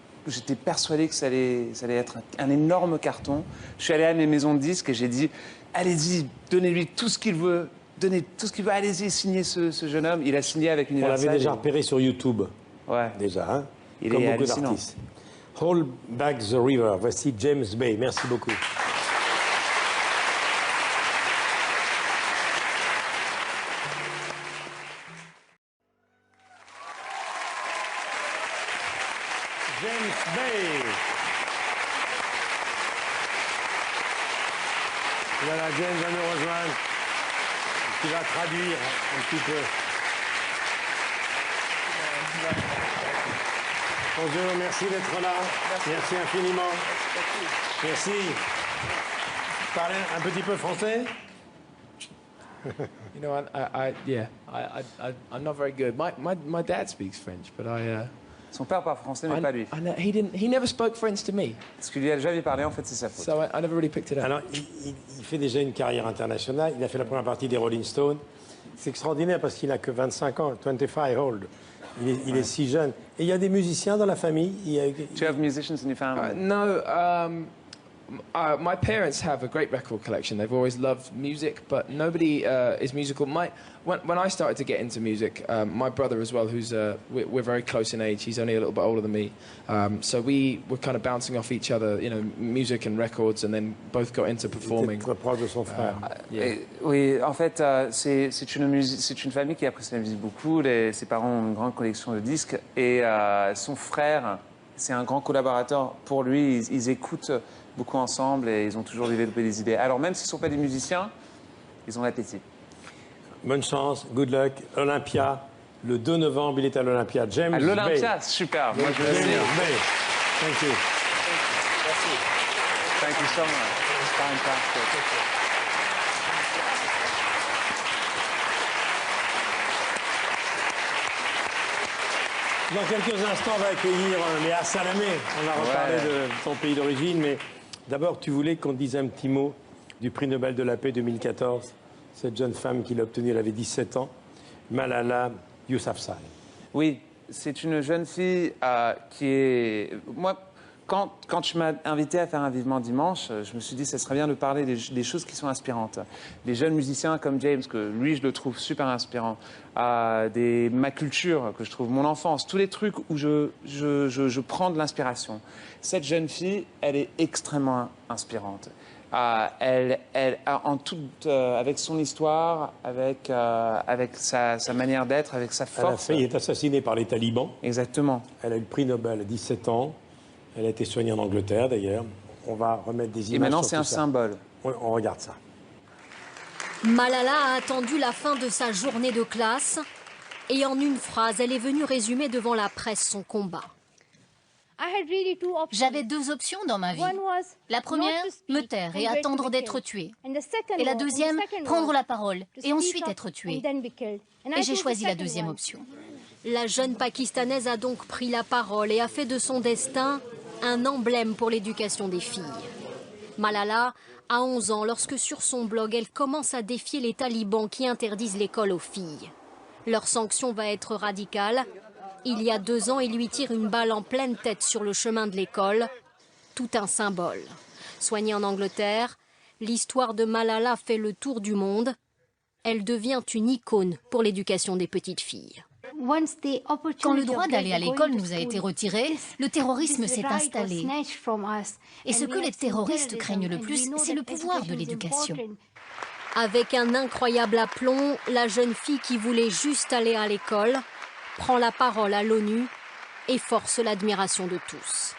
persuadé que ça allait être un énorme carton. Je suis allé à mes maisons de disques et j'ai dit, allez-y, donnez-lui tout ce qu'il veut, allez-y, signez ce jeune homme. Il a signé avec On Universal. l'avait déjà repéré sur YouTube. Ouais. Déjà, hein? Il Comme est beaucoup hallucinant. d'artistes. Hold Back the River. Voici James Bay. Merci beaucoup. James Bay. Voilà, James va nous rejoindre. Qui va traduire un petit peu. Bonjour, merci d'être là. Merci infiniment. Merci. Parlez un petit peu français? You know, I'm not very good. My dad speaks French, but Son père parle français, mais pas lui. He never spoke French to me. Ce qu'il lui a jamais parlé, en fait, c'est sa faute. So I never really picked it up. Alors, il fait déjà une carrière internationale. Il a fait la première partie des Rolling Stones. C'est extraordinaire parce qu'il n'a que 25 ans, 25 old. Il est si jeune. Et il y a des musiciens dans la famille. Do you have musicians in your family? No, my parents have a great record collection. They've always loved music, but nobody is musical. When I started to get into music, my brother as well, who's we're very close in age. He's only a little bit older than me, so we were kind of bouncing off each other, you know, music and records, and then both got into performing. Très proche de son frère. Oui, en fait, c'est une famille qui apprécie la musique beaucoup. Ses parents ont une grande collection de disques et son frère, c'est un grand collaborateur pour lui. Ils écoutent beaucoup ensemble et ils ont toujours développé des idées. Alors même s'ils ne sont pas des musiciens, ils ont l'appétit. Bonne chance, good luck. Olympia, le 2 novembre, il est à l'Olympia. James Bay. L'Olympia, super. Moi, je veux James dire. Bay. Thank you. Thank you so much. It's fantastic. Dans quelques instants, on va accueillir Léa Salamé. On a reparlé de son pays d'origine, mais d'abord, tu voulais qu'on dise un petit mot du prix Nobel de la paix 2014. Cette jeune femme qui l'a obtenu, elle avait 17 ans, Malala Yousafzai. Oui, c'est une jeune fille qui est... Moi, quand tu m'as invité à faire un Vivement Dimanche, je me suis dit que ce serait bien de parler des choses qui sont inspirantes. Des jeunes musiciens comme James, que lui, je le trouve super inspirant. Ma culture, que je trouve mon enfance. Tous les trucs où je prends de l'inspiration. Cette jeune fille, elle est extrêmement inspirante. Avec son histoire, avec sa manière d'être, avec sa force. Elle est assassinée par les talibans. Exactement. Elle a eu le prix Nobel à 17 ans. Elle a été soignée en Angleterre, d'ailleurs. On va remettre des images. Et maintenant, sur c'est tout un ça. symbole. On regarde ça. Malala a attendu la fin de sa journée de classe et en une phrase, elle est venue résumer devant la presse son combat. J'avais deux options dans ma vie. La première, me taire et attendre d'être tuée. Et la deuxième, prendre la parole et ensuite être tuée. Et j'ai choisi la deuxième option. La jeune Pakistanaise a donc pris la parole et a fait de son destin un emblème pour l'éducation des filles. Malala a 11 ans lorsque sur son blog, elle commence à défier les talibans qui interdisent l'école aux filles. Leur sanction va être radicale. Il y a 2 ans, ils lui tirent une balle en pleine tête sur le chemin de l'école. Tout un symbole. Soignée en Angleterre, l'histoire de Malala fait le tour du monde. Elle devient une icône pour l'éducation des petites filles. Quand le droit d'aller à l'école nous a été retiré, le terrorisme s'est installé. Et ce que les terroristes craignent le plus, c'est le pouvoir de l'éducation. Avec un incroyable aplomb, la jeune fille qui voulait juste aller à l'école prend la parole à l'ONU et force l'admiration de tous.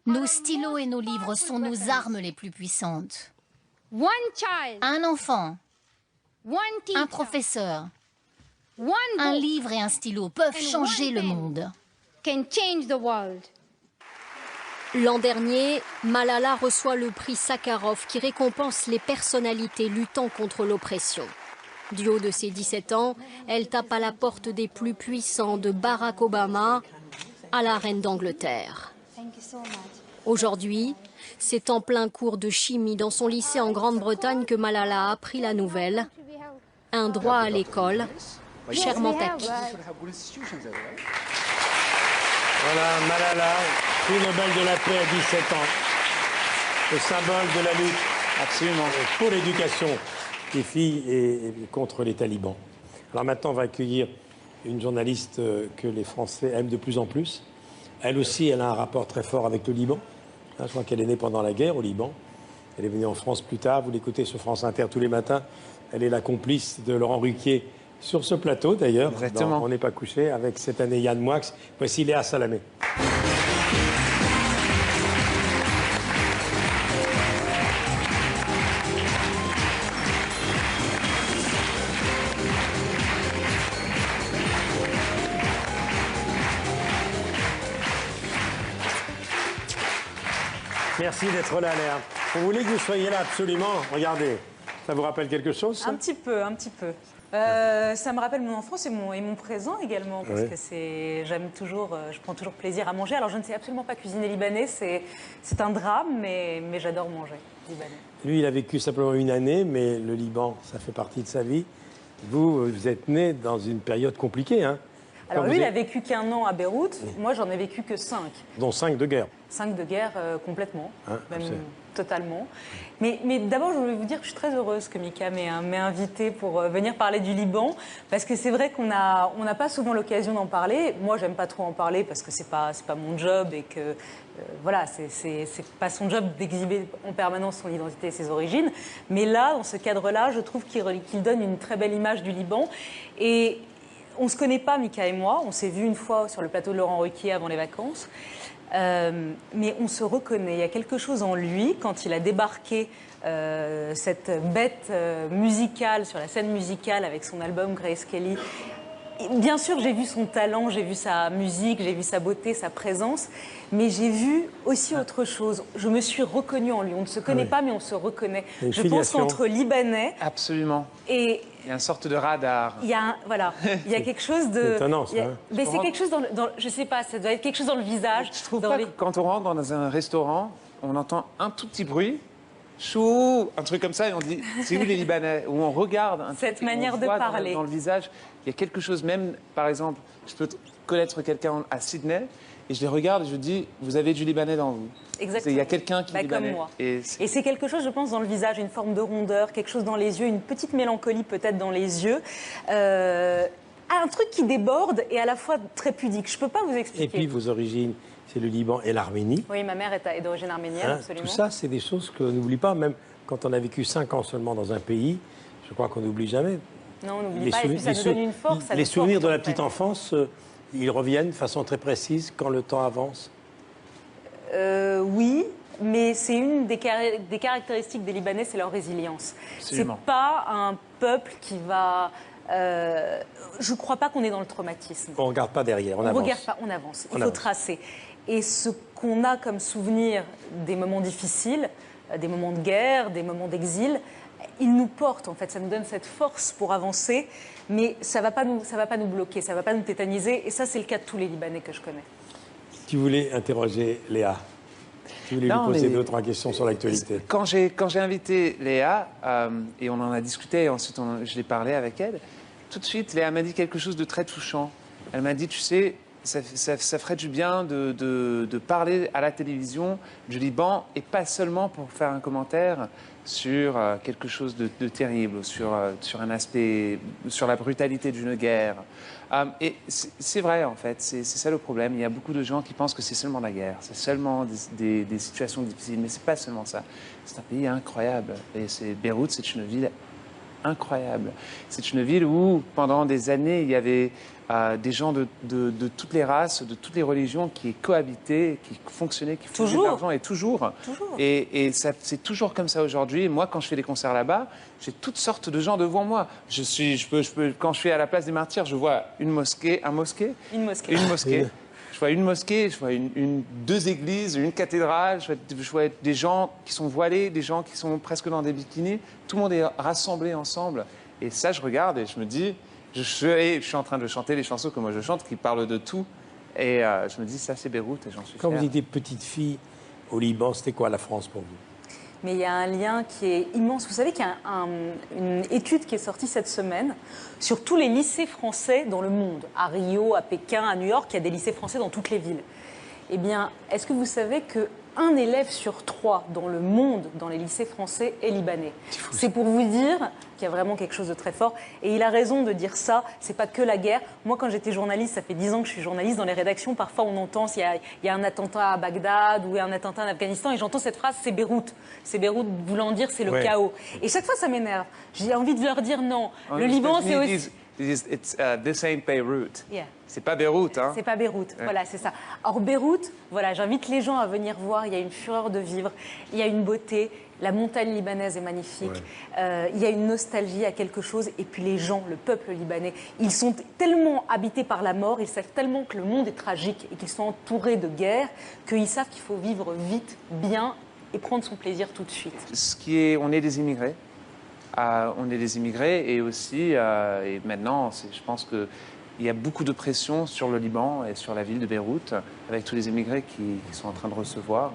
Nos stylos et nos livres sont nos armes les plus puissantes. Un enfant, un professeur, un livre et un stylo peuvent changer le monde. L'an dernier, Malala reçoit le prix Sakharov qui récompense les personnalités luttant contre l'oppression. Du haut de ses 17 ans, elle tape à la porte des plus puissants de Barack Obama à la reine d'Angleterre. Aujourd'hui, c'est en plein cours de chimie dans son lycée en Grande-Bretagne que Malala a appris la nouvelle. Un droit à l'école, chèrement acquis. Voilà, Malala, prix Nobel de la paix à 17 ans. Le symbole de la lutte absolument pour l'éducation des filles et contre les talibans. Alors maintenant, on va accueillir une journaliste que les Français aiment de plus en plus. Elle aussi, elle a un rapport très fort avec le Liban. Je crois qu'elle est née pendant la guerre au Liban. Elle est venue en France plus tard. Vous l'écoutez sur France Inter tous les matins. Elle est la complice de Laurent Ruquier sur ce plateau, d'ailleurs. On n'est pas couché, avec cette année Yann Moix. Voici Léa Salamé. Merci d'être là, Léa. On voulait que vous soyez là, absolument. Regardez, Ça vous rappelle quelque chose, ça? Un petit peu, un petit peu. Ça me rappelle mon enfance et mon présent également, parce que j'aime toujours, je prends toujours plaisir à manger. Alors je ne sais absolument pas cuisiner libanais, c'est un drame, mais j'adore manger libanais. Lui, il a vécu simplement une année, mais le Liban, ça fait partie de sa vie. Vous êtes né dans une période compliquée, hein? Alors lui, il a vécu qu'1 an à Beyrouth, moi j'en ai vécu que 5. Dont 5 de guerre. 5 de guerre complètement, même c'est... totalement. Mais d'abord, je voulais vous dire que je suis très heureuse que Mika m'ait invitée pour venir parler du Liban, parce que c'est vrai qu'on n'a pas souvent l'occasion d'en parler. Moi, j'aime pas trop en parler parce que c'est pas mon job et que voilà, c'est pas son job d'exhiber en permanence son identité et ses origines. Mais là, dans ce cadre-là, je trouve qu'il donne une très belle image du Liban. Et on ne se connaît pas, Mika et moi. On s'est vu une fois sur le plateau de Laurent Ruquier avant les vacances. Mais on se reconnaît. Il y a quelque chose en lui, quand il a débarqué cette bête musicale sur la scène musicale avec son album Grace Kelly. Bien sûr, j'ai vu son talent, j'ai vu sa musique, j'ai vu sa beauté, sa présence, mais j'ai vu aussi autre chose. Je me suis reconnue en lui. On ne se connaît pas, mais on se reconnaît. Je pense qu'entre Libanais... Absolument. Et... Il y a une sorte de radar. Il y a, voilà, il y a quelque chose de... C'est étonnant, ça. Mais c'est quelque chose dans... Je sais pas, ça doit être quelque chose dans le visage. Je trouve pas que quand on rentre dans un restaurant, on entend un tout petit bruit, chou, un truc comme ça, et on dit, c'est où les Libanais? Ou on regarde cette manière de parler dans le visage. Il y a quelque chose, même, par exemple, je peux connaître quelqu'un à Sydney, et je les regarde et je dis, vous avez du Libanais dans vous. Exactement. Il y a quelqu'un qui est Libanais. Comme moi. Et c'est quelque chose, je pense, dans le visage, une forme de rondeur, quelque chose dans les yeux, une petite mélancolie peut-être dans les yeux. Un truc qui déborde et à la fois très pudique. Je ne peux pas vous expliquer. Et puis vos origines, c'est le Liban et l'Arménie. Oui, ma mère est d'origine arménienne, absolument. Tout ça, c'est des choses qu'on n'oublie pas, même quand on a vécu 5 ans seulement dans un pays, je crois qu'on n'oublie jamais. Non, on n'oublie pas, et puis ça nous donne une force. Les souvenirs de la petite enfance, ils reviennent de façon très précise quand le temps avance. Oui, mais c'est une des caractéristiques des Libanais, c'est leur résilience. C'est pas un peuple qui va... je ne crois pas qu'on est dans le traumatisme. On ne regarde pas derrière, on avance. On ne regarde pas, on avance. Il faut tracer. Et ce qu'on a comme souvenir des moments difficiles, des moments de guerre, des moments d'exil, il nous porte, en fait. Ça nous donne cette force pour avancer, mais ça ne va pas nous bloquer, ça ne va pas nous tétaniser. Et ça, c'est le cas de tous les Libanais que je connais. Tu voulais interroger Léa. Tu voulais lui poser 2 ou 3 questions sur l'actualité. Quand j'ai invité Léa, et on en a discuté, et ensuite je l'ai parlé avec elle, tout de suite, Léa m'a dit quelque chose de très touchant. Elle m'a dit, tu sais, ça ferait du bien de parler à la télévision du Liban, et pas seulement pour faire un commentaire sur quelque chose de terrible, sur un aspect, sur la brutalité d'une guerre. Et c'est vrai, en fait, c'est ça le problème. Il y a beaucoup de gens qui pensent que c'est seulement la guerre, c'est seulement des situations difficiles, mais c'est pas seulement ça. C'est un pays incroyable. Et Beyrouth, c'est une ville incroyable. C'est une ville où, pendant des années, il y avait des gens de toutes les races, de toutes les religions qui cohabitaient, qui fonctionnaient, qui faisaient de l'argent, et toujours. Et c'est toujours comme ça aujourd'hui. Moi, quand je fais des concerts là-bas, j'ai toutes sortes de gens devant moi. Quand je suis à la place des Martyrs, je vois une mosquée. Je vois une mosquée, je vois 2 églises, une cathédrale, je vois des gens qui sont voilés, des gens qui sont presque dans des bikinis. Tout le monde est rassemblé ensemble. Et ça, je regarde et je me dis... Je suis en train de chanter les chansons que moi je chante, qui parlent de tout. Et je me dis, ça c'est Beyrouth et j'en suis fier. Quand vous étiez petite fille au Liban, c'était quoi la France pour vous? Mais il y a un lien qui est immense. Vous savez qu'il y a une étude qui est sortie cette semaine sur tous les lycées français dans le monde. À Rio, à Pékin, à New York, il y a des lycées français dans toutes les villes. Eh bien, est-ce que vous savez qu'un élève sur 3 dans le monde, dans les lycées français, est libanais? C'est pour vous dire qu'il y a vraiment quelque chose de très fort. Et il a raison de dire ça, c'est pas que la guerre. Moi, quand j'étais journaliste, ça fait 10 ans que je suis journaliste, dans les rédactions, parfois on entend s'il y a un attentat à Bagdad ou un attentat en Afghanistan, et j'entends cette phrase, c'est Beyrouth. C'est Beyrouth voulant dire c'est le chaos. Et chaque fois, ça m'énerve. J'ai envie de leur dire non. Le Liban, c'est aussi... This ain't Beirut. Yeah. C'est pas Beyrouth, hein? C'est pas Beyrouth, voilà, c'est ça. Or, Beyrouth, voilà, j'invite les gens à venir voir. Il y a une fureur de vivre, il y a une beauté. La montagne libanaise est magnifique. Il y a une nostalgie, il y a quelque chose. Et puis les gens, le peuple libanais, ils sont tellement habités par la mort, ils savent tellement que le monde est tragique et qu'ils sont entourés de guerre, qu'ils savent qu'il faut vivre vite, bien et prendre son plaisir tout de suite. On est des immigrés. on est des immigrés et aussi, et maintenant, je pense qu'il y a beaucoup de pression sur le Liban et sur la ville de Beyrouth, avec tous les immigrés qui sont en train de recevoir.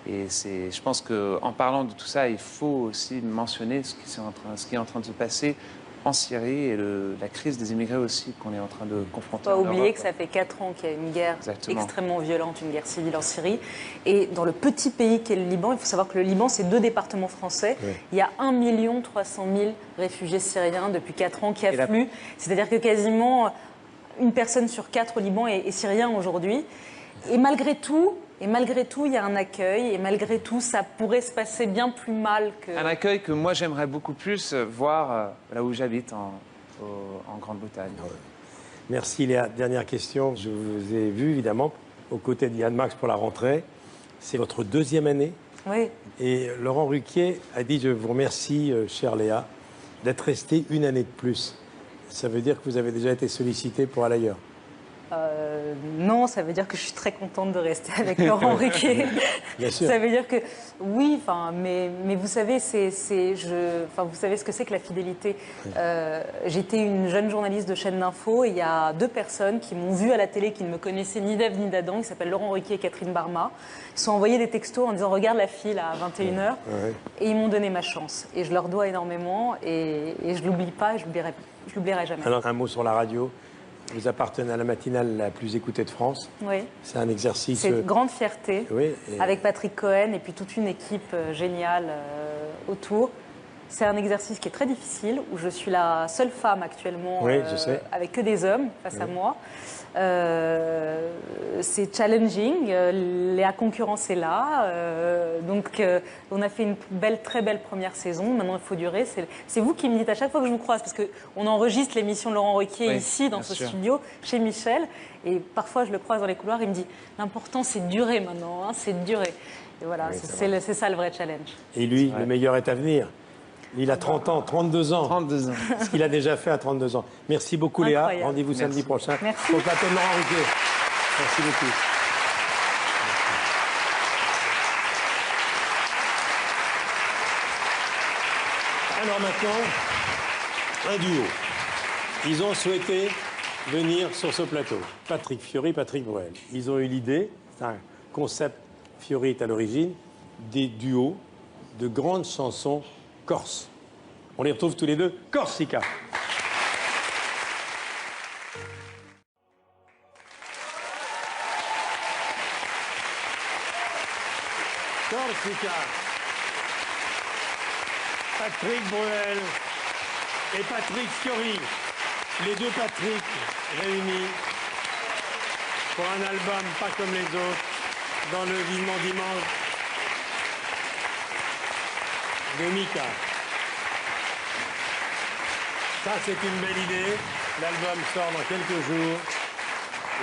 Et je pense qu'en parlant de tout ça, il faut aussi mentionner ce qui est en train de se passer en Syrie et la crise des immigrés aussi qu'on est en train de confronter. Il ne faut pas oublier que ça fait 4 ans qu'il y a une guerre extrêmement violente, une guerre civile en Syrie. Et dans le petit pays qu'est le Liban, il faut savoir que le Liban, c'est 2 départements français. Oui. Il y a 1 300 000 réfugiés syriens depuis 4 ans qui affluent. C'est-à-dire que quasiment une personne sur 4 au Liban est syrien aujourd'hui. Et malgré tout, il y a un accueil, et malgré tout, ça pourrait se passer bien plus mal que... Un accueil que moi, j'aimerais beaucoup plus voir là où j'habite, en Grande-Bretagne. Ouais. Merci Léa. Dernière question. Je vous ai vu, évidemment, aux côtés de Yann Max pour la rentrée. C'est votre 2e année. Oui. Et Laurent Ruquier a dit, je vous remercie, chère Léa, d'être restée 1 année de plus. Ça veut dire que vous avez déjà été sollicitée pour aller ailleurs? Non, ça veut dire que je suis très contente de rester avec Laurent Ruquier. Bien sûr. Ça veut dire que oui, mais vous savez, vous savez ce que c'est que la fidélité. Oui. J'étais une jeune journaliste de chaîne d'info et il y a 2 personnes qui m'ont vue à la télé qui ne me connaissaient ni d'Ève ni d'Adam, qui s'appellent Laurent Ruquier et Catherine Barma. Ils se sont envoyés des textos en disant regarde la fille là, à 21h. Oui. Et ils m'ont donné ma chance. Et je leur dois énormément et je ne l'oublie pas et je ne l'oublierai jamais. Alors, un mot sur la radio. Vous appartenez à la matinale la plus écoutée de France. Oui. C'est un exercice... C'est une grande fierté, oui, avec Patrick Cohen et puis toute une équipe géniale autour. C'est un exercice qui est très difficile, où je suis la seule femme actuellement, je sais. avec que des hommes face à moi. C'est challenging, la concurrence est là, donc on a fait une très belle première saison, maintenant il faut durer. C'est vous qui me dites à chaque fois que je vous croise, parce qu'on enregistre l'émission de Laurent Ruquier ici, dans ce studio, chez Michel, et parfois je le croise dans les couloirs, il me dit l'important c'est de durer maintenant, hein, c'est de durer. Et voilà, c'est ça le vrai challenge. Et lui, le meilleur est à venir. Il a 30 ans, 32 ans. 32 ans. Ce qu'il a déjà fait à 32 ans. Merci beaucoup Incroyable. Léa. Rendez-vous samedi prochain. Merci. Au plateau de Laurent Ruquier. Merci beaucoup. Alors maintenant, un duo. Ils ont souhaité venir sur ce plateau. Patrick Fiori, Patrick Bruel. Ils ont eu l'idée, c'est un concept, Fiori est à l'origine, des duos de grandes chansons corse. On les retrouve tous les deux. Corsica. Corsica. Patrick Bruel et Patrick Fiori. Les 2 Patrick réunis pour un album pas comme les autres dans le Vivement Dimanche de Mika. Ça, c'est une belle idée. L'album sort dans quelques jours.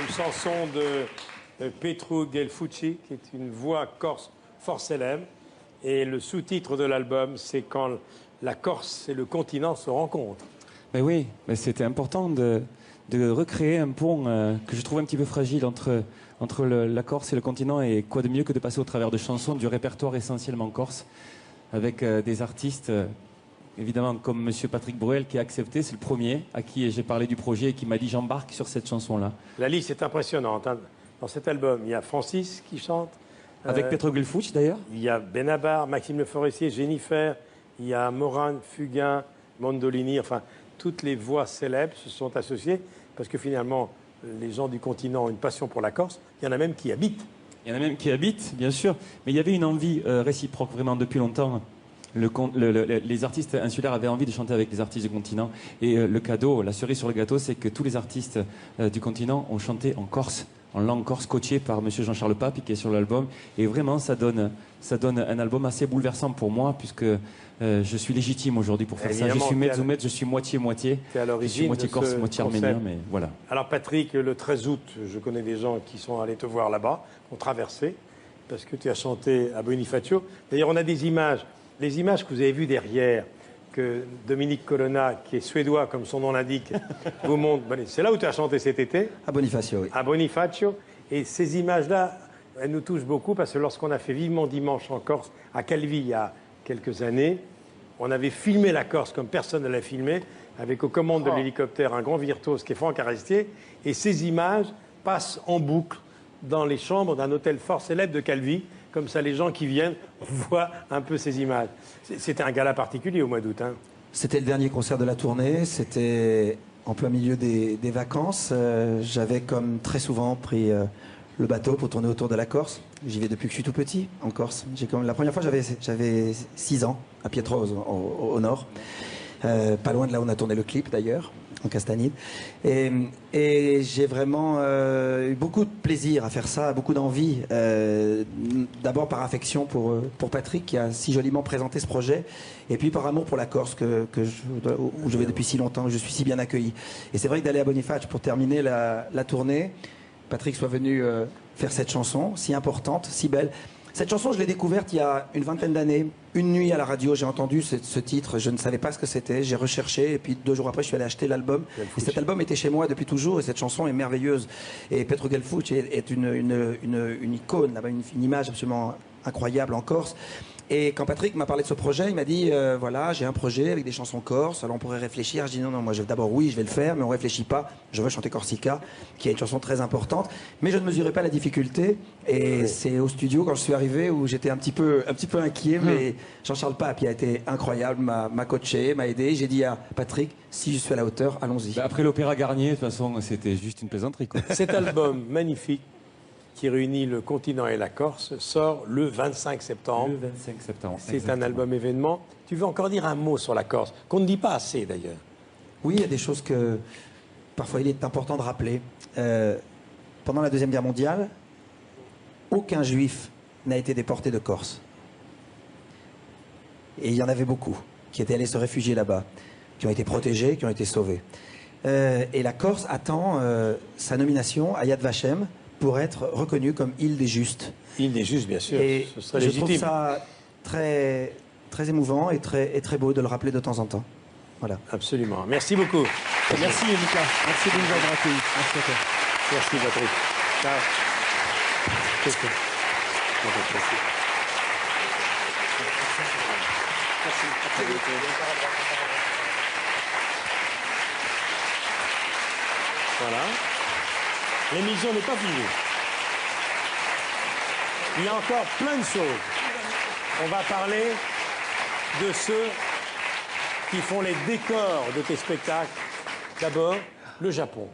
Une chanson de Petru Gelfucci, qui est une voix corse fort célèbre. Et le sous-titre de l'album, c'est quand la Corse et le continent se rencontrent. Mais oui, mais c'était important de recréer un pont que je trouve un petit peu fragile entre la Corse et le continent. Et quoi de mieux que de passer au travers de chansons du répertoire essentiellement corse, avec des artistes, évidemment, comme M. Patrick Bruel, qui a accepté. C'est le premier à qui j'ai parlé du projet et qui m'a dit j'embarque sur cette chanson-là. La liste est impressionnante. Hein. Dans cet album, il y a Francis qui chante. Avec Petru Gelfucci, d'ailleurs. Il y a Benabar, Maxime Le Forestier, Jennifer, il y a Moran, Fugain, Mondolini, enfin, toutes les voix célèbres se sont associées, parce que finalement, les gens du continent ont une passion pour la Corse. Il y en a même qui habitent. Il y en a même qui habitent, bien sûr. Mais il y avait une envie réciproque, vraiment, depuis longtemps. Les artistes insulaires avaient envie de chanter avec les artistes du continent. Et le cadeau, la cerise sur le gâteau, c'est que tous les artistes du continent ont chanté en Corse, en langue corse, coaché par M. Jean-Charles Pape, qui est sur l'album. Et vraiment, ça donne un album assez bouleversant pour moi, puisque je suis légitime aujourd'hui pour faire ça. Je suis mezzo-mezzo, je suis moitié-moitié. Je suis moitié corse, moitié arménien, mais voilà. Alors Patrick, le 13 août, je connais des gens qui sont allés te voir là-bas, ont traversé, parce que tu as chanté à Bonifacio. D'ailleurs, on a des images. Les images que vous avez vues derrière, que Dominique Colonna, qui est suédois, comme son nom l'indique, vous montre. C'est là où tu as chanté cet été? À Bonifacio, oui. À Bonifacio. Et ces images-là, elles nous touchent beaucoup, parce que lorsqu'on a fait Vivement Dimanche en Corse, à Calvi, il y a quelques années, on avait filmé la Corse comme personne ne l'a filmé, avec aux commandes de l'hélicoptère un grand virtuose qui est Franck Arestier, et ces images passent en boucle dans les chambres d'un hôtel fort célèbre de Calvi. Comme ça, les gens qui viennent voient un peu ces images. C'était un gala particulier au mois d'août. Hein. C'était le dernier concert de la tournée. C'était en plein milieu des vacances. J'avais, comme très souvent, pris le bateau pour tourner autour de la Corse. J'y vais depuis que je suis tout petit, en Corse. La première fois, j'avais 6 ans, à Pietro, au nord. Pas loin de là où on a tourné le clip, d'ailleurs, en Castagnide. Et j'ai vraiment eu beaucoup de plaisir à faire ça, beaucoup d'envie. D'abord par affection pour Patrick, qui a si joliment présenté ce projet, et puis par amour pour la Corse, où je vais depuis si longtemps, où je suis si bien accueilli. Et c'est vrai que d'aller à Boniface pour terminer la tournée, Patrick soit venu faire cette chanson, si importante, si belle. Cette chanson, je l'ai découverte il y a une vingtaine d'années. Une nuit à la radio, j'ai entendu ce titre, je ne savais pas ce que c'était, j'ai recherché, et puis 2 jours après, je suis allé acheter l'album. Et cet album était chez moi depuis toujours, et cette chanson est merveilleuse. Et Petro Gelfuc est une icône, une image absolument incroyable en Corse. Et quand Patrick m'a parlé de ce projet, il m'a dit voilà, j'ai un projet avec des chansons corses, alors on pourrait réfléchir. Je dis non, moi d'abord oui, je vais le faire, mais on réfléchit pas. Je veux chanter Corsica, qui est une chanson très importante, mais je ne mesurais pas la difficulté. Et c'est au studio quand je suis arrivé où j'étais un petit peu inquiet, mais Jean-Charles Pape, qui a été incroyable, m'a coaché, m'a aidé. J'ai dit à Patrick, si je suis à la hauteur, allons-y. Bah après l'Opéra Garnier, de toute façon, c'était juste une plaisanterie, quoi. Cet album magnifique, qui réunit le continent et la Corse, sort le 25 septembre. Le 25 septembre. C'est un album événement. Tu veux encore dire un mot sur la Corse, qu'on ne dit pas assez d'ailleurs? Oui, il y a des choses que parfois il est important de rappeler. Pendant la Deuxième Guerre mondiale, aucun juif n'a été déporté de Corse. Et il y en avait beaucoup qui étaient allés se réfugier là-bas, qui ont été protégés, qui ont été sauvés. Et la Corse attend sa nomination à Yad Vashem pour être reconnue comme île des justes. Île des justes, bien sûr. Et ce serait je légitime. trouve ça très, très émouvant et très beau de le rappeler de temps en temps. Voilà. Absolument. Merci beaucoup. Merci Mika. Merci de nous avoir accueillis. Merci à toi. Merci Patrick. Ciao. Voilà. L'émission n'est pas finie. Il y a encore plein de choses. On va parler de ceux qui font les décors de tes spectacles. D'abord, le Japon.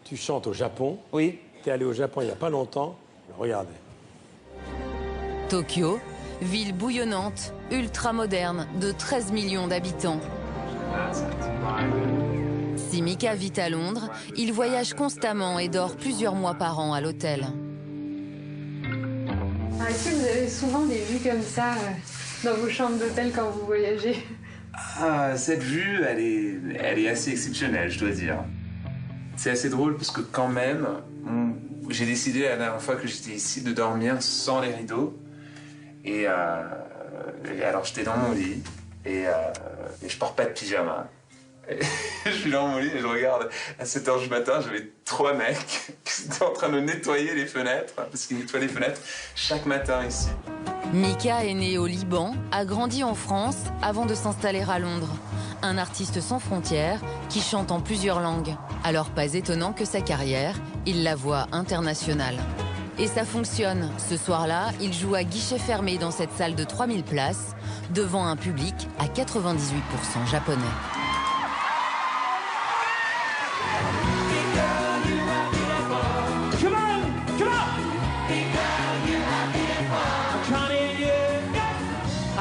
Tu chantes au Japon. Oui. Tu es allé au Japon il n'y a pas longtemps. Regardez. Tokyo, ville bouillonnante, ultra moderne, de 13 millions d'habitants. Si Mika vit à Londres, il voyage constamment et dort plusieurs mois par an à l'hôtel. Est-ce que vous avez souvent des vues comme ça dans vos chambres d'hôtel quand vous voyagez? Cette vue, elle est assez exceptionnelle, je dois dire. C'est assez drôle parce que quand même, j'ai décidé la dernière fois que j'étais ici de dormir sans les rideaux. Et alors j'étais dans mon lit et je porte pas de pyjama. Je suis dans mon lit et je regarde à 7h du matin, j'avais 3 mecs qui étaient en train de nettoyer les fenêtres, parce qu'ils nettoient les fenêtres chaque matin ici. Mika est né au Liban, a grandi en France avant de s'installer à Londres. Un artiste sans frontières qui chante en plusieurs langues. Alors pas étonnant que sa carrière, il la voit internationale. Et ça fonctionne. Ce soir-là, il joue à guichet fermé dans cette salle de 3000 places, devant un public à 98% japonais.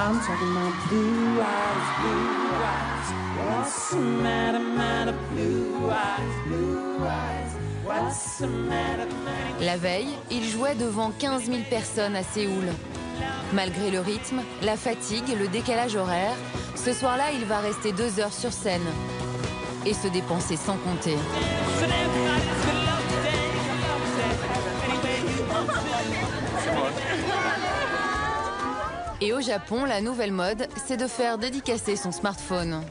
I'm talking about blue eyes, what's the matter, blue eyes, what's the matter. La veille, il jouait devant 15 000 personnes à Séoul. Malgré le rythme, la fatigue, le décalage horaire, ce soir-là, il va rester 2 heures sur scène et se dépenser sans compter. Et au Japon, la nouvelle mode, c'est de faire dédicacer son smartphone.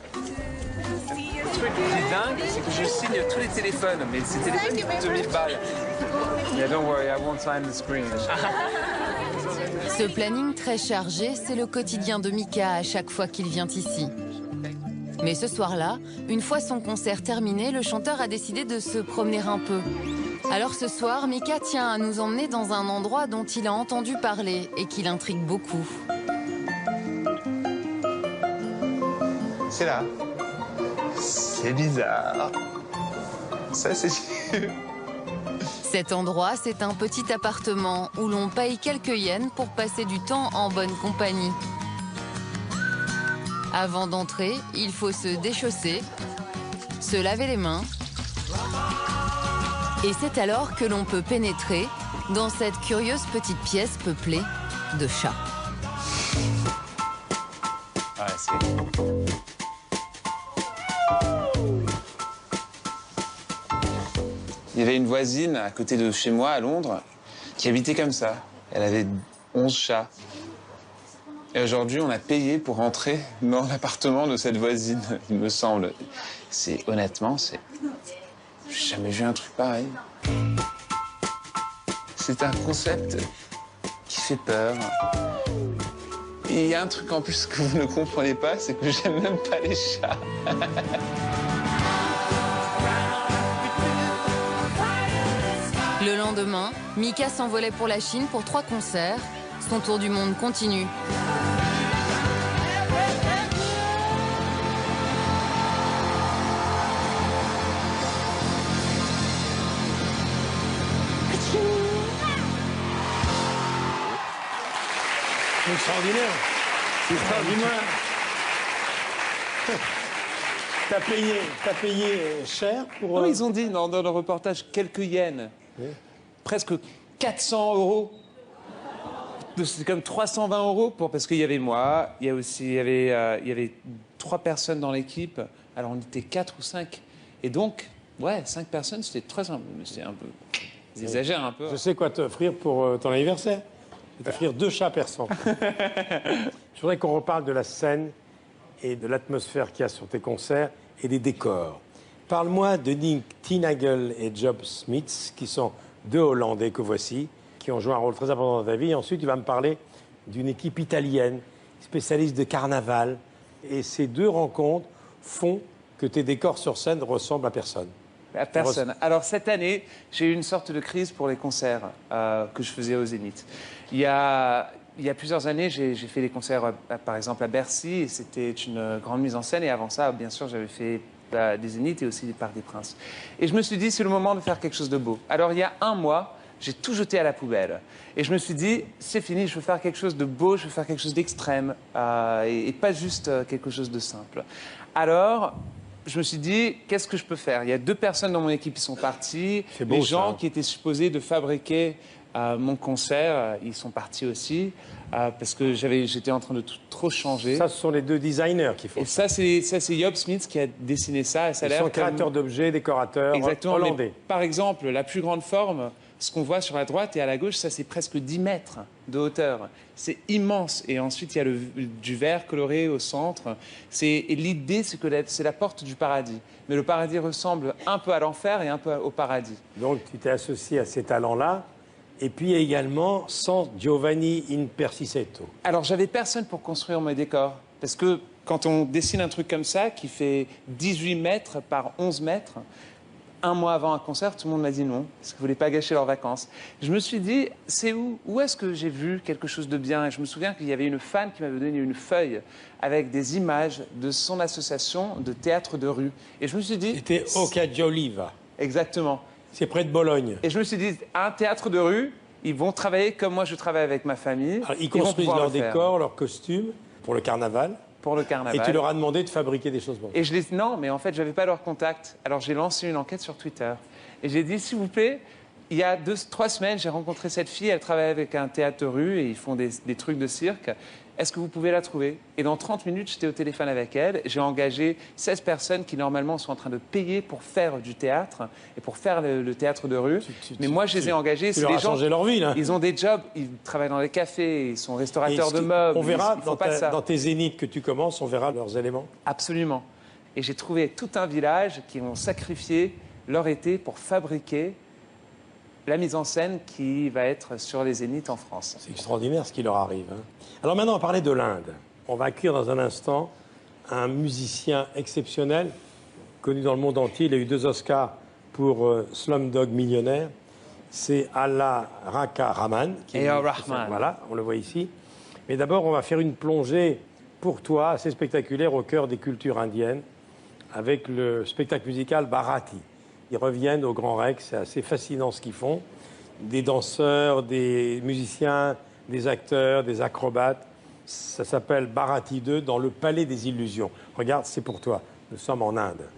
truc qui est dingue, c'est que je signe tous les téléphones, mais ces téléphones ils coûtent 2000 balles. Yeah, don't worry, I won't sign the screen. Ce planning très chargé, c'est le quotidien de Mika à chaque fois qu'il vient ici. Mais ce soir-là, une fois son concert terminé, le chanteur a décidé de se promener un peu. Alors ce soir, Mika tient à nous emmener dans un endroit dont il a entendu parler et qui l'intrigue beaucoup. C'est là. C'est bizarre. Ça, c'est... Cet endroit, c'est un petit appartement où l'on paye quelques yens pour passer du temps en bonne compagnie. Avant d'entrer, il faut se déchausser, se laver les mains. Et c'est alors que l'on peut pénétrer dans cette curieuse petite pièce peuplée de chats. Il y avait une voisine à côté de chez moi, à Londres, qui habitait comme ça. Elle avait 11 chats. Et aujourd'hui, on a payé pour entrer dans l'appartement de cette voisine, il me semble. Honnêtement, j'ai jamais vu un truc pareil. C'est un concept qui fait peur. Et il y a un truc en plus que vous ne comprenez pas, c'est que j'aime même pas les chats. Le lendemain, Mika s'envolait pour la Chine pour 3 concerts. Son tour du monde continue. C'est extraordinaire. C'est extraordinaire. T'as payé cher pour... Non, ils ont dit dans le reportage quelques yens. Oui. Presque 400 €. C'est comme 320 € parce qu'il y avait moi, il y avait 3 personnes dans l'équipe. Alors on était 4 ou 5. Et donc, ouais, 5 personnes, c'était très simple. C'est un peu... Ils exagèrent un peu. Je sais quoi t'offrir pour ton anniversaire. Je vais t'offrir 2 chats persans. Je voudrais qu'on reparle de la scène et de l'atmosphère qu'il y a sur tes concerts et des décors. Parle-moi de Nick Tinagel et Job Smith, qui sont 2 Hollandais que voici, qui ont joué un rôle très important dans ta vie. Ensuite, tu vas me parler d'une équipe italienne, spécialiste de carnaval. Et ces 2 rencontres font que tes décors sur scène ressemblent à personne. À personne. Alors cette année, j'ai eu une sorte de crise pour les concerts que je faisais au Zénith. Il y a plusieurs années, j'ai fait des concerts, par exemple, à Bercy, et c'était une grande mise en scène. Et avant ça, bien sûr, j'avais fait des Zéniths et aussi des Parcs des Princes. Et je me suis dit, c'est le moment de faire quelque chose de beau. Alors il y a un mois, j'ai tout jeté à la poubelle. Et je me suis dit, c'est fini, je veux faire quelque chose de beau, je veux faire quelque chose d'extrême, et pas juste quelque chose de simple. Alors... je me suis dit, qu'est-ce que je peux faire? Il y a 2 personnes dans mon équipe qui sont parties. Les gens qui étaient supposés de fabriquer mon concert, ils sont partis aussi, parce que j'étais en train de trop changer. Ça, ce sont les 2 designers qui font ça. Et ça, c'est Job Smith qui a dessiné ça. Ils sont créateurs d'objets, décorateurs, hollandais. Par exemple, la plus grande forme, ce qu'on voit sur la droite et à la gauche, ça, c'est presque 10 mètres de hauteur. C'est immense. Et ensuite, il y a du vert coloré au centre. Et l'idée, c'est que c'est la porte du paradis. Mais le paradis ressemble un peu à l'enfer et un peu au paradis. Donc, tu t'es associé à ces talents-là. Et puis également, sans Giovanni Impersisetto. Alors, j'avais personne pour construire mes décors. Parce que quand on dessine un truc comme ça, qui fait 18 mètres par 11 mètres, un mois avant un concert, tout le monde m'a dit non, parce qu'ils ne voulaient pas gâcher leurs vacances. Je me suis dit, c'est où est-ce que j'ai vu quelque chose de bien? Et je me souviens qu'il y avait une fan qui m'avait donné une feuille avec des images de son association de théâtre de rue. Et je me suis dit... C'était Occhioliva. Exactement. C'est près de Bologne. Et je me suis dit, un théâtre de rue, ils vont travailler comme moi je travaille avec ma famille. Alors, ils construisent leurs décors, leurs costumes pour le carnaval. Pour le carnaval. Et tu leur as demandé de fabriquer des choses bonnes. Et non, mais en fait, je n'avais pas leur contact. Alors j'ai lancé une enquête sur Twitter. Et j'ai dit, s'il vous plaît, il y a 3 semaines, j'ai rencontré cette fille, elle travaille avec un théâtre de rue et ils font des trucs de cirque. Est-ce que vous pouvez la trouver? Et dans 30 minutes, j'étais au téléphone avec elle. J'ai engagé 16 personnes qui, normalement, sont en train de payer pour faire du théâtre et pour faire le théâtre de rue. Mais moi, je les ai engagés. Tu leur as changé leur vie, là. Ils ont des jobs, ils travaillent dans les cafés, ils sont restaurateurs de meubles. On verra dans tes zéniths que tu commences, on verra leurs éléments. Absolument. Et j'ai trouvé tout un village qui ont sacrifié leur été pour fabriquer la mise en scène qui va être sur les Zéniths en France. C'est extraordinaire ce qui leur arrive. Hein. Alors maintenant, on va parler de l'Inde. On va accueillir dans un instant un musicien exceptionnel, connu dans le monde entier. Il a eu 2 Oscars pour Slumdog Millionnaire. C'est Allah Raka Raman. Voilà, on le voit ici. Mais d'abord, on va faire une plongée pour toi, assez spectaculaire, au cœur des cultures indiennes, avec le spectacle musical Bharati. Ils reviennent au Grand Rex, c'est assez fascinant ce qu'ils font. Des danseurs, des musiciens, des acteurs, des acrobates. Ça s'appelle Bharati 2 dans le Palais des Illusions. Regarde, c'est pour toi. Nous sommes en Inde.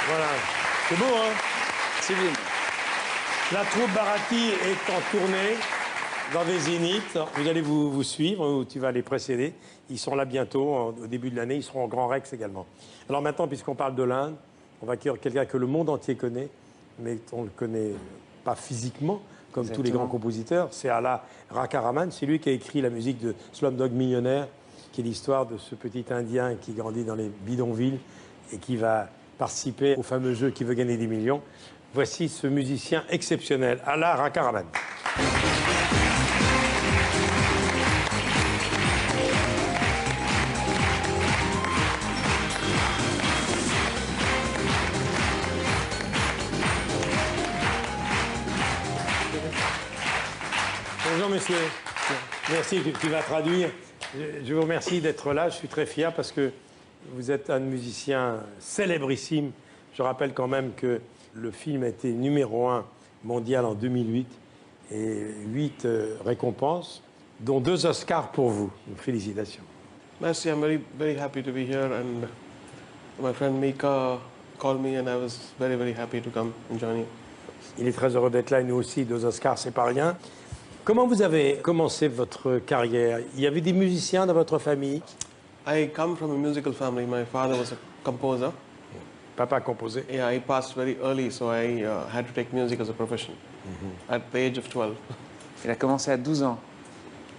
Voilà, c'est beau, hein? C'est bien. La troupe Bharati est en tournée dans des zéniths. Vous allez vous suivre, ou tu vas les précéder. Ils sont là bientôt, au début de l'année. Ils seront au Grand Rex également. Alors maintenant, puisqu'on parle de l'Inde, on va accueillir quelqu'un que le monde entier connaît, mais on ne le connaît pas physiquement, comme Exactement. tous les grands compositeurs. C'est Allah Raka Raman. C'est lui qui a écrit la musique de Slumdog Millionnaire, qui est l'histoire de ce petit Indien qui grandit dans les bidonvilles et qui va participer au fameux jeu Qui veut gagner des millions. Voici ce musicien exceptionnel, Allah Raka Raman. Bonjour monsieur. Merci, tu vas traduire. Je vous remercie d'être là. Je suis très fier parce que vous êtes un musicien célébrissime. Je rappelle quand même que le film a été numéro 1 mondial en 2008 et 8 récompenses, dont 2 Oscars pour vous. Félicitations. Merci, I'm very happy to be here, and my friend Mika called me and I was very happy to come and join you. Il est très heureux d'être là et nous aussi. 2 Oscars, c'est pas rien. Comment vous avez commencé votre carrière? Il y avait des musiciens dans votre famille? I come from a musical family. My father was a composer. Papa composait? Yeah, he passed very early, so I had to take music as a profession at the age of 12. Il a commencé à 12 ans.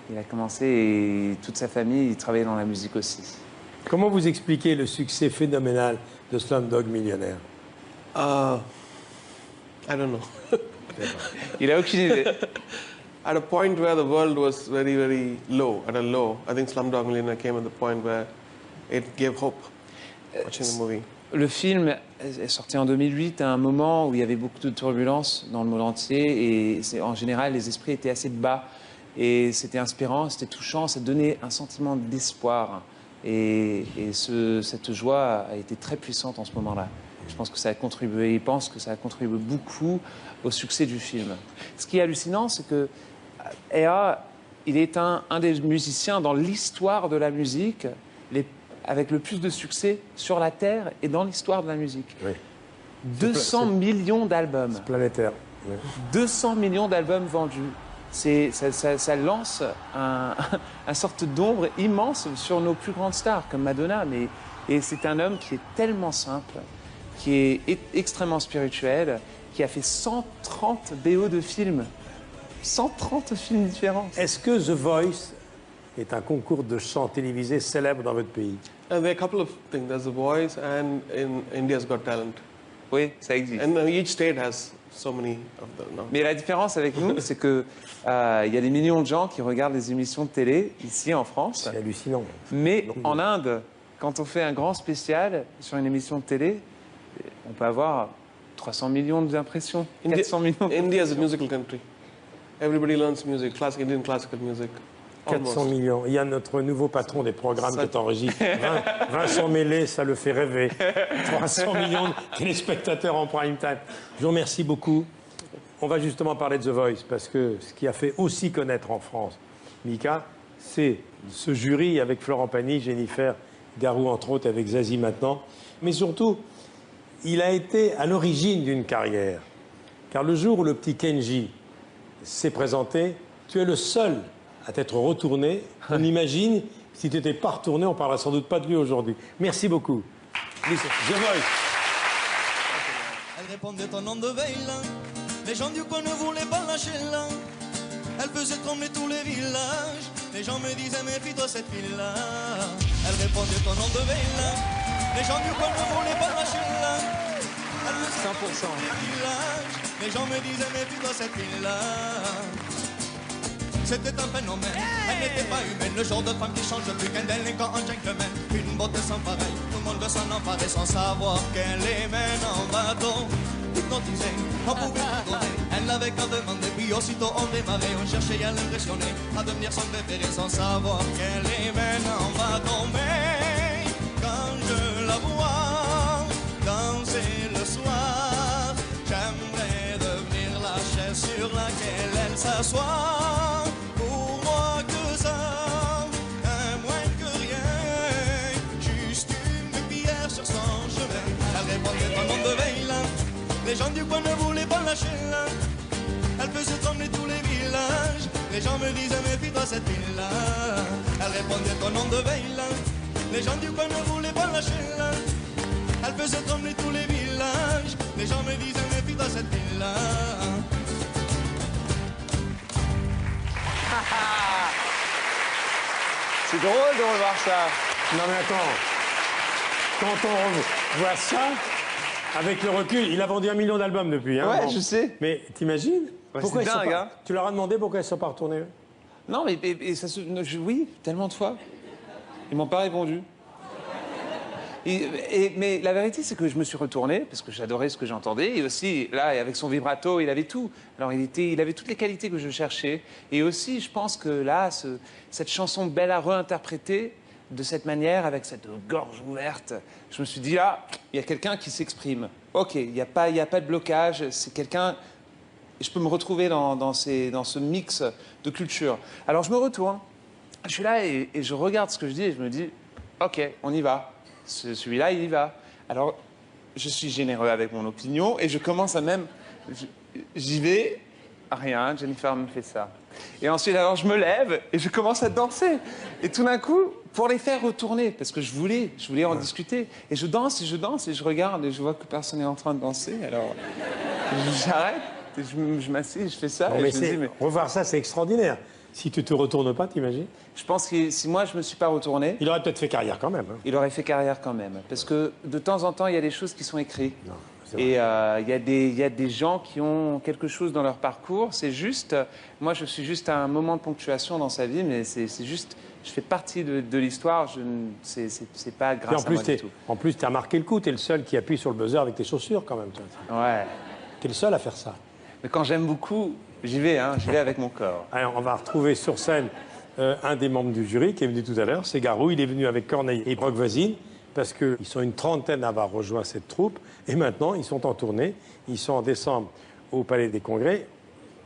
Il a commencé et toute sa famille, il travaillait dans la musique aussi. Comment vous expliquez le succès phénoménal de Slumdog Millionnaire? I don't know. Il a aucune idée. At a point where the world was very low, at a low, I think Slumdog Millionaire came at the point where it gave hope watching the movie. Le film est sorti en 2008 à un moment où il y avait beaucoup de turbulences dans le monde entier et en général les esprits étaient assez bas et c'était inspirant, c'était touchant, ça donnait un sentiment d'espoir et cette joie a été très puissante en ce moment-là. Je pense que ça a contribué, il pense que ça a contribué beaucoup au succès du film. Ce qui est hallucinant, c'est que Ea, il est un des musiciens dans l'histoire de la musique avec le plus de succès sur la Terre et dans l'histoire de la musique. Oui. 200 millions d'albums. C'est planétaire. Oui. 200 millions d'albums vendus. Ça lance un sorte d'ombre immense sur nos plus grandes stars, comme Madonna. Et c'est un homme qui est tellement simple, qui est extrêmement spirituel, qui a fait 130 BO de films. 130 films différents. Est-ce que The Voice est un concours de chant télévisé célèbre dans votre pays? There are a couple of things. There's The Voice and in India's Got Talent. Oui, ça existe. And each state has so many of them. No? Mais la différence avec nous, c'est que y a des millions de gens qui regardent les émissions de télé ici en France. C'est hallucinant. Mais en Inde, quand on fait un grand spécial sur une émission de télé, on peut avoir 300 millions d'impressions, 400 millions. India is a musical country. Everybody learns music, Indian classical music. 400 millions. Il y a notre nouveau patron des programmes qui est enregistré. Vincent Mêlé, ça le fait rêver. 300 millions de téléspectateurs en prime time. Je vous remercie beaucoup. On va justement parler de The Voice, parce que ce qui a fait aussi connaître en France Mika, c'est ce jury avec Florent Pagny, Jennifer Garou, entre autres, avec Zazie maintenant. Mais surtout, il a été à l'origine d'une carrière. Car le jour où le petit Kenji s'est présenté, tu es le seul à t'être retourné. On imagine, si tu n'étais pas retourné, on ne parlera sans doute pas de lui aujourd'hui. Merci beaucoup. The Voice. Elle répondait au nom de Veila. Les gens du coin ne voulaient pas lâcher là. Elle faisait trembler tous les villages. Les gens me disaient, méfie-toi cette fille-là. Elle répondait au nom de Veila. Les gens du coin ne voulaient pas lâcher là. Elle faisait 100%. Tous les villages. Les gens me disaient, méfie-toi cette fille-là. C'était un phénomène, elle n'était pas humaine. Le genre de femme qui change plus qu'un délinquant en gentleman. Une beauté sans pareil, tout le monde veut s'en emparer sans savoir qu'elle les mène en bateau. Hypnotisée, on pouvait tout donner. Elle n'avait qu'à demander, puis aussitôt on démarrait. On cherchait à l'impressionner, à devenir son préféré sans savoir qu'elle les mène en bateau. Mais quand je la vois danser le soir, j'aimerais devenir la chaise sur laquelle elle s'assoit. Les gens du coin ne voulaient pas lâcher là. Elle faisait trembler tous les villages. Les gens me disaient, méfie-toi cette fille-là. Elle répondait au nom de Veila. Les gens du coin ne voulaient pas lâcher là. Elle faisait trembler tous les villages. Les gens me disaient, méfie-toi cette fille-là. C'est drôle de revoir ça. Non mais attends, quand on voit ça, avec le recul, il a vendu 1 million d'albums depuis. Hein, ouais, bon. je sais. Mais t'imagines? Ouais, pourquoi c'est dingue, hein. Tu leur as demandé pourquoi ils ne sont pas retournés? Non, mais oui, tellement de fois. Ils m'ont pas répondu. Mais la vérité, c'est que je me suis retourné, parce que j'adorais ce que j'entendais. Et aussi, là, avec son vibrato, il avait tout. Alors, il avait toutes les qualités que je cherchais. Et aussi, je pense que là, cette chanson belle à réinterpréter de cette manière, avec cette gorge ouverte, je me suis dit, là, il y a quelqu'un qui s'exprime. OK, il n'y a pas de blocage, c'est quelqu'un... Je peux me retrouver dans ce mix de culture. Alors, je me retourne, je suis là et je regarde ce que je dis et je me dis, OK, on y va. Celui-là, il y va. Alors, je suis généreux avec mon opinion et je commence à même... J'y vais, rien, Jennifer me fait ça. Et ensuite, alors, je me lève et je commence à danser. Et tout d'un coup, pour les faire retourner, parce que je voulais en discuter. Et je danse et je regarde et je vois que personne n'est en train de danser. Alors, j'arrête, je m'assieds, je fais ça. Non, et mais je me dis, mais... Revoir ça, c'est extraordinaire. Si tu te retournes pas, t'imagines? Je pense que si moi, je me suis pas retourné... Il aurait peut-être fait carrière quand même. Hein. Il aurait fait carrière quand même. Parce que de temps en temps, il y a des choses qui sont écrites. Non, Et il y a des gens qui ont quelque chose dans leur parcours. C'est juste, moi je suis juste à un moment de ponctuation dans sa vie, mais c'est juste, je fais partie de l'histoire. C'est pas grâce à moi du tout. En plus, tu as marqué le coup. Tu es le seul qui appuie sur le buzzer avec tes chaussures quand même. Toi. Ouais. Tu es le seul à faire ça. Mais quand j'aime beaucoup, j'y vais avec mon corps. Alors, on va retrouver sur scène un des membres du jury qui est venu tout à l'heure. C'est Garou. Il est venu avec Corneille et Brock Voisine, parce qu'ils sont une trentaine à avoir rejoint cette troupe. Et maintenant, ils sont en tournée. Ils sont en décembre au Palais des Congrès.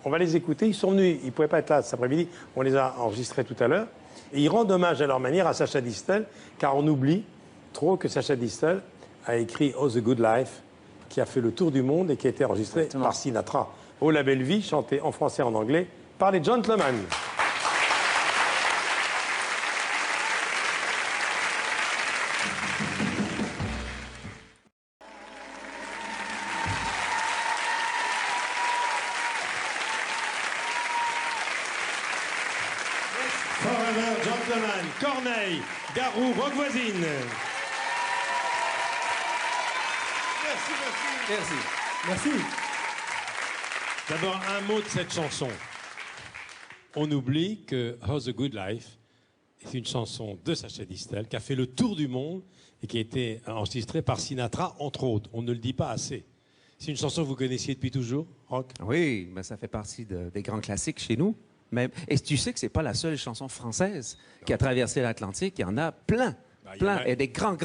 On va les écouter. Ils sont venus, ils ne pouvaient pas être là cet après-midi. On les a enregistrés tout à l'heure. Et ils rendent hommage à leur manière à Sacha Distel, car on oublie trop que Sacha Distel a écrit Oh the Good Life, qui a fait le tour du monde et qui a été enregistré par Sinatra. Oh la belle vie, chanté en français et en anglais par les Gentlemen. Forever Gentlemen, Corneille, Garou, Brock Voisine. Merci. Merci. D'abord, un mot de cette chanson. On oublie que How's the Good Life est une chanson de Sacha Distel qui a fait le tour du monde et qui a été enregistrée par Sinatra, entre autres. On ne le dit pas assez. C'est une chanson que vous connaissiez depuis toujours, Rock? Oui, mais ça fait partie des grands classiques chez nous. Même. Et tu sais que c'est pas la seule chanson française qui a traversé l'Atlantique. Il y en a plein. Et des grands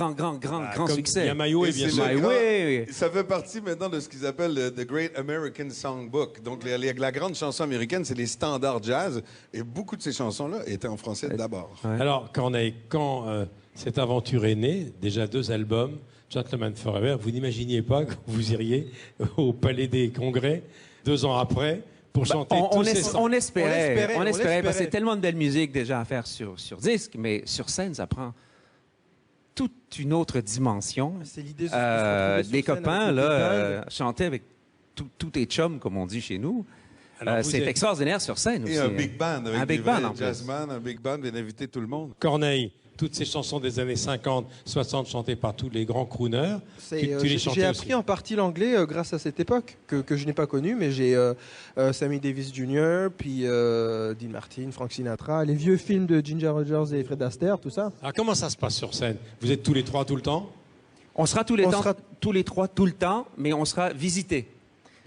succès. Il y a Maillot et bien sûr. Oui. Ça fait partie maintenant de ce qu'ils appellent le The Great American Songbook. Donc, la grande chanson américaine, c'est les standards jazz. Et beaucoup de ces chansons-là étaient en français d'abord. Ouais. Alors, Corneille, quand cette aventure est née, déjà 2 albums, Gentlemen Forever, vous n'imaginiez pas que vous iriez au Palais des Congrès 2 ans après pour chanter on espérait, parce que c'est tellement de belle musique déjà à faire sur disque, mais sur scène, ça prend toute une autre dimension. C'est l'idée des copains là, chanter avec tous tes chums, comme on dit chez nous. C'est extraordinaire sur scène aussi. Et un big band avec un des big band, vrais jazzman, un big band vient d'inviter tout le monde. Corneille, toutes ces chansons des années 50, 60 chantées par tous les grands crooners, tu les chantais j'ai appris en partie l'anglais grâce à cette époque que je n'ai pas connue, mais j'ai Sammy Davis Jr., puis Dean Martin, Frank Sinatra, les vieux films de Ginger Rogers et Fred Astaire, tout ça. Alors comment ça se passe sur scène? Vous êtes tous les 3 tout le temps? On sera tous les 3 tout le temps, mais on sera visités.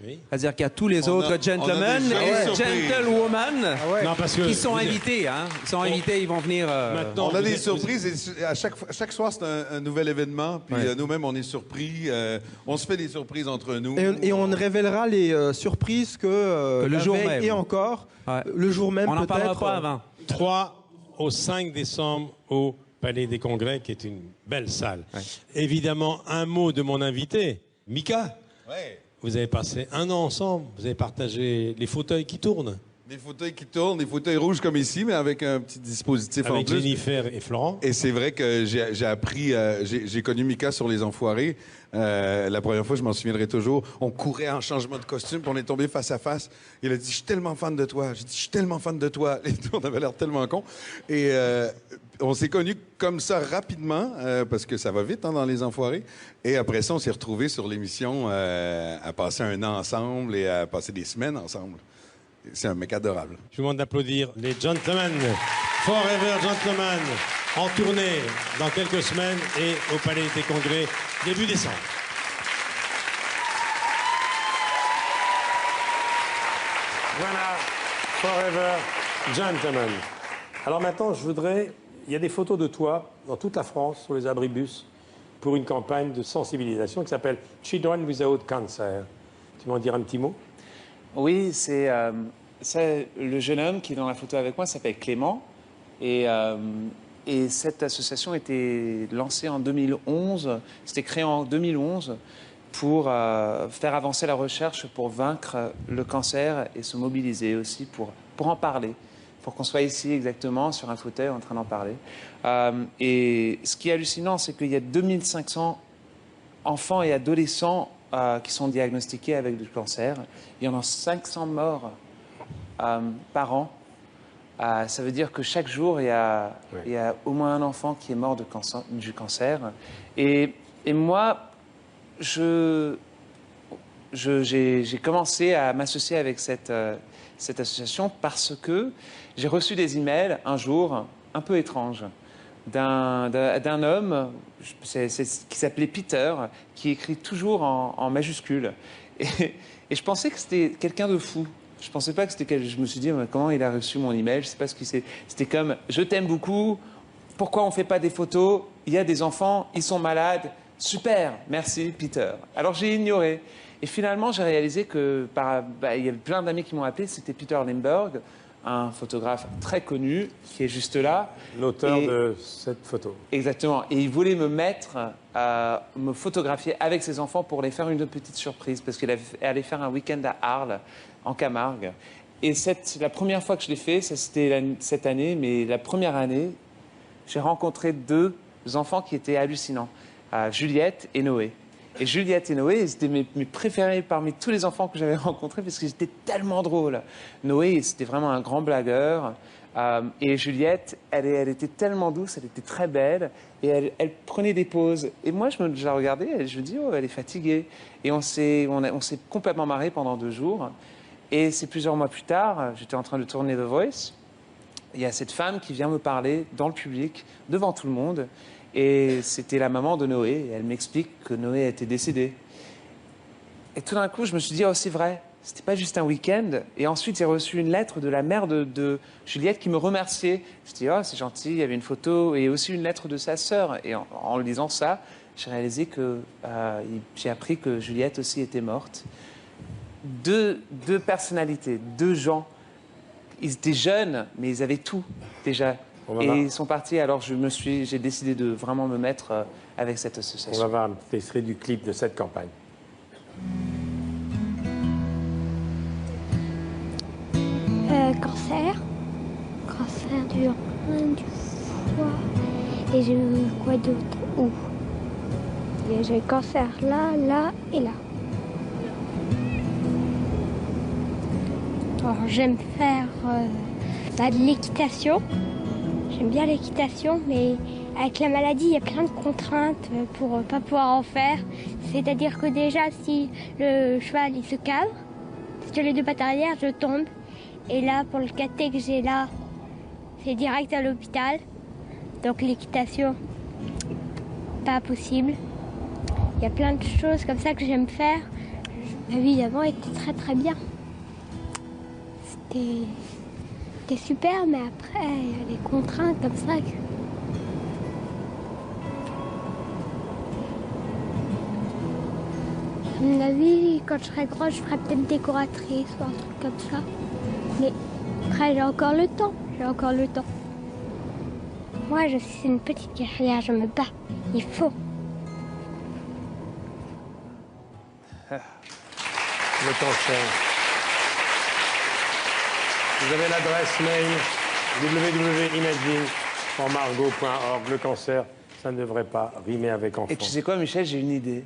Oui. C'est-à-dire qu'il y a tous les autres gentlemen et gentlewomen qui sont invités. Hein. Ils sont invités, ils vont venir... On a des surprises. Et à chaque soir, c'est un nouvel événement. Puis nous-mêmes, on est surpris. On se fait des surprises entre nous. Et on révélera les surprises que le jour même. Et encore, le jour même on peut-être. On n'en parlera pas avant. 3 au 5 décembre au Palais des Congrès, qui est une belle salle. Ouais. Évidemment, un mot de mon invité, Mika. Ouais. Vous avez passé 1 an ensemble, vous avez partagé les fauteuils qui tournent. Des fauteuils qui tournent, des fauteuils rouges comme ici, mais avec un petit dispositif en plus. Avec Jennifer et Florent. Et c'est vrai que j'ai appris, j'ai connu Mika sur Les Enfoirés. La première fois, je m'en souviendrai toujours. On courait en changement de costume, puis on est tombé face à face. Il a dit, je suis tellement fan de toi. J'ai dit, je suis tellement fan de toi. Et on avait l'air tellement con. Et on s'est connus comme ça rapidement, parce que ça va vite dans Les Enfoirés. Et après ça, on s'est retrouvés sur l'émission à passer 1 an ensemble et à passer des semaines ensemble. C'est un mec adorable. Je vous demande d'applaudir les Gentlemen, Forever Gentlemen, en tournée dans quelques semaines et au Palais des Congrès début décembre. Voilà, Forever Gentlemen. Alors maintenant, je voudrais... Il y a des photos de toi dans toute la France, sur les abribus, pour une campagne de sensibilisation qui s'appelle Children Without Cancer. Tu veux en dire un petit mot? Oui, c'est le jeune homme qui est dans la photo avec moi s'appelle Clément. Et cette association a été lancée en 2011. C'était créé en 2011 pour faire avancer la recherche pour vaincre le cancer et se mobiliser aussi pour en parler. Pour qu'on soit ici exactement sur un fauteuil en train d'en parler. Et ce qui est hallucinant, c'est qu'il y a 2500 enfants et adolescents qui sont diagnostiqués avec du cancer. Il y en a 500 morts par an. Ça veut dire que chaque jour, il y a au moins un enfant qui est mort du cancer. Et moi, je j'ai commencé à m'associer avec cette association parce que j'ai reçu des emails un jour un peu étranges d'un homme qui s'appelait Peter, qui écrit toujours en majuscule. Et je pensais que c'était quelqu'un de fou. Je pensais pas que c'était quelqu'un... Je me suis dit, comment il a reçu mon email? Je sais pas ce qu'il sait. C'était comme, je t'aime beaucoup, pourquoi on fait pas des photos? Il y a des enfants, ils sont malades. Super, merci Peter. Alors j'ai ignoré. Et finalement, j'ai réalisé que il y avait plein d'amis qui m'ont appelé. C'était Peter Lindbergh, un photographe très connu, qui est juste là. L'auteur de cette photo. Exactement. Et il voulait me mettre à me photographier avec ses enfants pour les faire une petite surprise, parce qu'il allait faire un week-end à Arles, en Camargue. Et la première fois que je l'ai fait, ça c'était cette année, mais la première année, j'ai rencontré 2 enfants qui étaient hallucinants, Juliette et Noé. Et Juliette et Noé, c'était mes préférés parmi tous les enfants que j'avais rencontrés parce qu'ils étaient tellement drôles. Noé, c'était vraiment un grand blagueur. Et Juliette, elle était tellement douce, elle était très belle. Et elle prenait des pauses. Et moi, je la regardais et je me dis, oh, elle est fatiguée. Et on s'est complètement marré pendant 2 jours. Et c'est plusieurs mois plus tard, j'étais en train de tourner The Voice. Il y a cette femme qui vient me parler dans le public, devant tout le monde. Et c'était la maman de Noé. Et elle m'explique que Noé était décédé. Et tout d'un coup, je me suis dit, oh, c'est vrai. C'était pas juste un week-end. Et ensuite, j'ai reçu une lettre de la mère de Juliette qui me remerciait. Je me suis dit, oh, c'est gentil, il y avait une photo. Et aussi une lettre de sa sœur. Et en lisant ça, j'ai réalisé que j'ai appris que Juliette aussi était morte. Deux personnalités, 2 gens. Ils étaient jeunes, mais ils avaient tout déjà. Et ils sont partis, alors j'ai décidé de vraiment me mettre avec cette association. On va voir un petit extrait du clip de cette campagne. Cancer du rein, du foie, et j'ai eu quoi d'autre? J'ai le cancer là, là et là. Alors j'aime faire de l'équitation. J'aime bien l'équitation, mais avec la maladie, il y a plein de contraintes pour ne pas pouvoir en faire. C'est-à-dire que déjà, si le cheval il se cadre, si j'ai les 2 pattes arrière, je tombe. Et là, pour le caté que j'ai là, c'est direct à l'hôpital. Donc l'équitation, pas possible. Il y a plein de choses comme ça que j'aime faire. Ma vie d'avant était très très bien. C'était super, mais après, il y a des contraintes comme ça. À mon avis, quand je serai grande, je ferai peut-être décoratrice ou un truc comme ça. Mais après, j'ai encore le temps. Moi, je suis une petite guerrière, je me bats. Il faut. Le cancer. Vous avez l'adresse mail www.imagine.margot.org. Le cancer, ça ne devrait pas rimer avec enfant. Et tu sais quoi, Michel, j'ai une idée.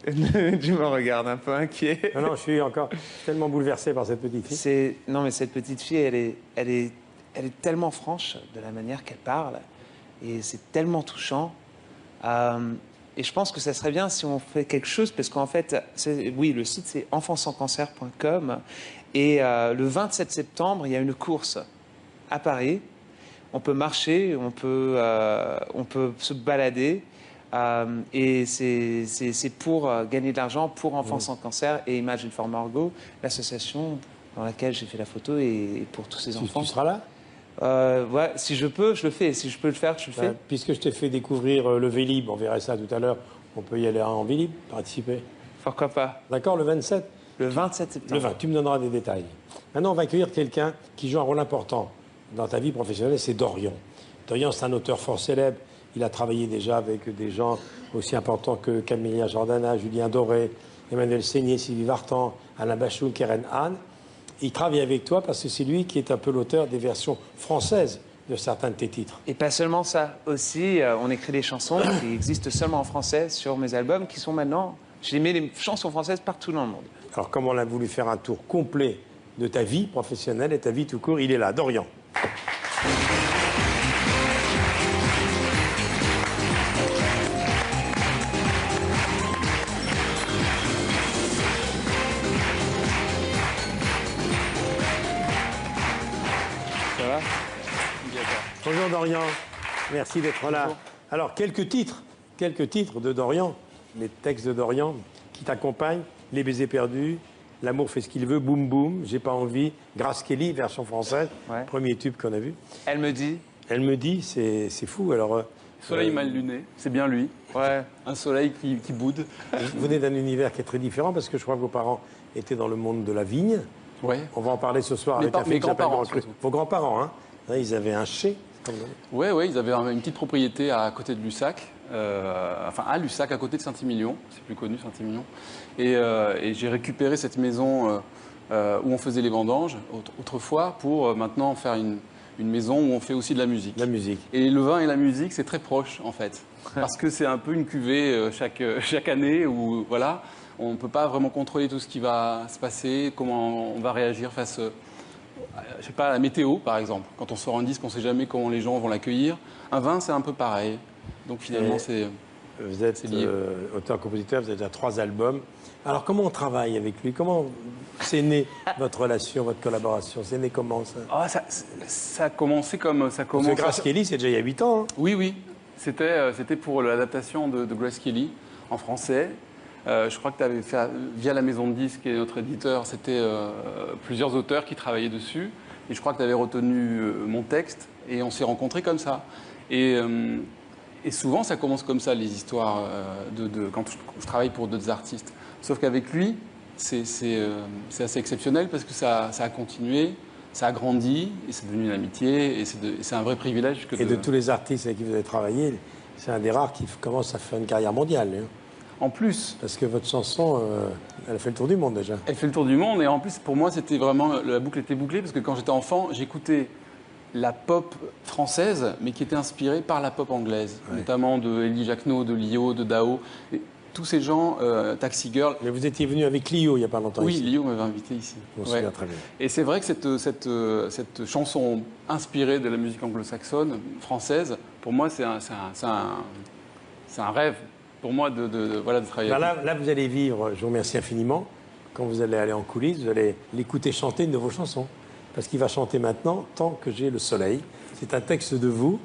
Tu me regardes un peu inquiet. Non, je suis encore tellement bouleversé par cette petite fille. Non, mais cette petite fille, elle est tellement franche de la manière qu'elle parle. Et c'est tellement touchant. Et je pense que ça serait bien si on fait quelque chose, parce qu'en fait, oui, le site, c'est enfantsanscancer.com. Et le 27 septembre, il y a une course à Paris. On peut marcher, on peut se balader. Et c'est pour gagner de l'argent pour Enfants sans cancer et Imagine for Margot, l'association dans laquelle j'ai fait la photo et pour tous ces enfants. Tu seras là? Ouais, si je peux, je le fais. Si je peux le faire, je le fais. Puisque je t'ai fait découvrir le Vélib, on verra ça tout à l'heure, on peut y aller en Vélib, participer. Pourquoi pas? D'accord, le 27? Le 27 septembre. Le 20, tu me donneras des détails. Maintenant, on va accueillir quelqu'un qui joue un rôle important dans ta vie professionnelle, c'est Dorian. Dorian, c'est un auteur fort célèbre. Il a travaillé déjà avec des gens aussi importants que Camélia Jordana, Julien Doré, Emmanuel Seigné, Sylvie Vartan, Alain Bachung, Keren Han. Il travaille avec toi parce que c'est lui qui est un peu l'auteur des versions françaises de certains de tes titres. Et pas seulement ça. Aussi, on écrit des chansons qui existent seulement en français sur mes albums, qui sont maintenant... Je mets les chansons françaises partout dans le monde. Alors, comme on a voulu faire un tour complet de ta vie professionnelle et ta vie tout court, il est là, Dorian. Mika. Bonjour Dorian, merci d'être là. Alors, quelques titres de Dorian, les textes de Dorian qui t'accompagnent, Les baisers perdus, L'amour fait ce qu'il veut, Boum Boum, J'ai pas envie, Grace Kelly, version française, premier tube qu'on a vu. Elle me dit, c'est fou. Alors, Soleil mal luné, c'est bien lui. Ouais, un soleil qui boude. Vous venez d'un univers qui est très différent parce que je crois que vos parents étaient dans le monde de la vigne. Ouais. On va en parler ce soir avec un film qui s'appelle Vos grands-parents, hein. Ils avaient un chai. Oui, ils avaient une petite propriété à côté de Lussac, enfin à Lussac, à côté de Saint-Émilion, c'est plus connu Saint-Émilion. Et j'ai récupéré cette maison où on faisait les vendanges autrefois pour maintenant faire une maison où on fait aussi de la musique. La musique. Et le vin et la musique, c'est très proche en fait, parce que c'est un peu une cuvée chaque année où voilà, on ne peut pas vraiment contrôler tout ce qui va se passer, comment on va réagir face je sais pas, la météo, par exemple. Quand on sort un disque, on ne sait jamais comment les gens vont l'accueillir. Un vin, c'est un peu pareil. Donc finalement, c'est vous êtes auteur-compositeur, vous avez déjà 3 albums. Alors comment on travaille avec lui? Comment c'est né votre relation, votre collaboration? C'est né comment ça? Ça a commencé comme ça commence. Parce que Grace Kelly, c'est déjà il y a 8 ans. Hein. Oui. C'était pour l'adaptation de Grace Kelly en français. Je crois que tu avais fait, via la maison de disques et notre éditeur, c'était plusieurs auteurs qui travaillaient dessus. Et je crois que tu avais retenu mon texte et on s'est rencontrés comme ça. Et souvent, ça commence comme ça, les histoires quand je travaille pour d'autres artistes. Sauf qu'avec lui, c'est assez exceptionnel parce que ça a continué, ça a grandi et c'est devenu une amitié et c'est un vrai privilège. Et de tous les artistes avec qui vous avez travaillé, c'est un des rares qui commence à faire une carrière mondiale. Hein. En plus. Parce que votre chanson, elle a fait le tour du monde déjà. Elle fait le tour du monde et en plus, pour moi, c'était vraiment. La boucle était bouclée parce que quand j'étais enfant, j'écoutais la pop française, mais qui était inspirée par la pop anglaise, notamment de Elie Jacquenot, de Lio, de Dao. Et tous ces gens, Taxi Girl. Mais vous étiez venu avec Lio il n'y a pas longtemps. Oui, ici. Lio m'avait invité ici. Je me souviens très bien. Et c'est vrai que cette chanson inspirée de la musique anglo-saxonne, française, pour moi, c'est un rêve. Pour moi, de travailler avec là, vous allez vivre, je vous remercie infiniment, quand vous allez aller en coulisses, vous allez l'écouter chanter une de vos chansons. Parce qu'il va chanter maintenant « Tant que j'ai le soleil ». C'est un texte de vous,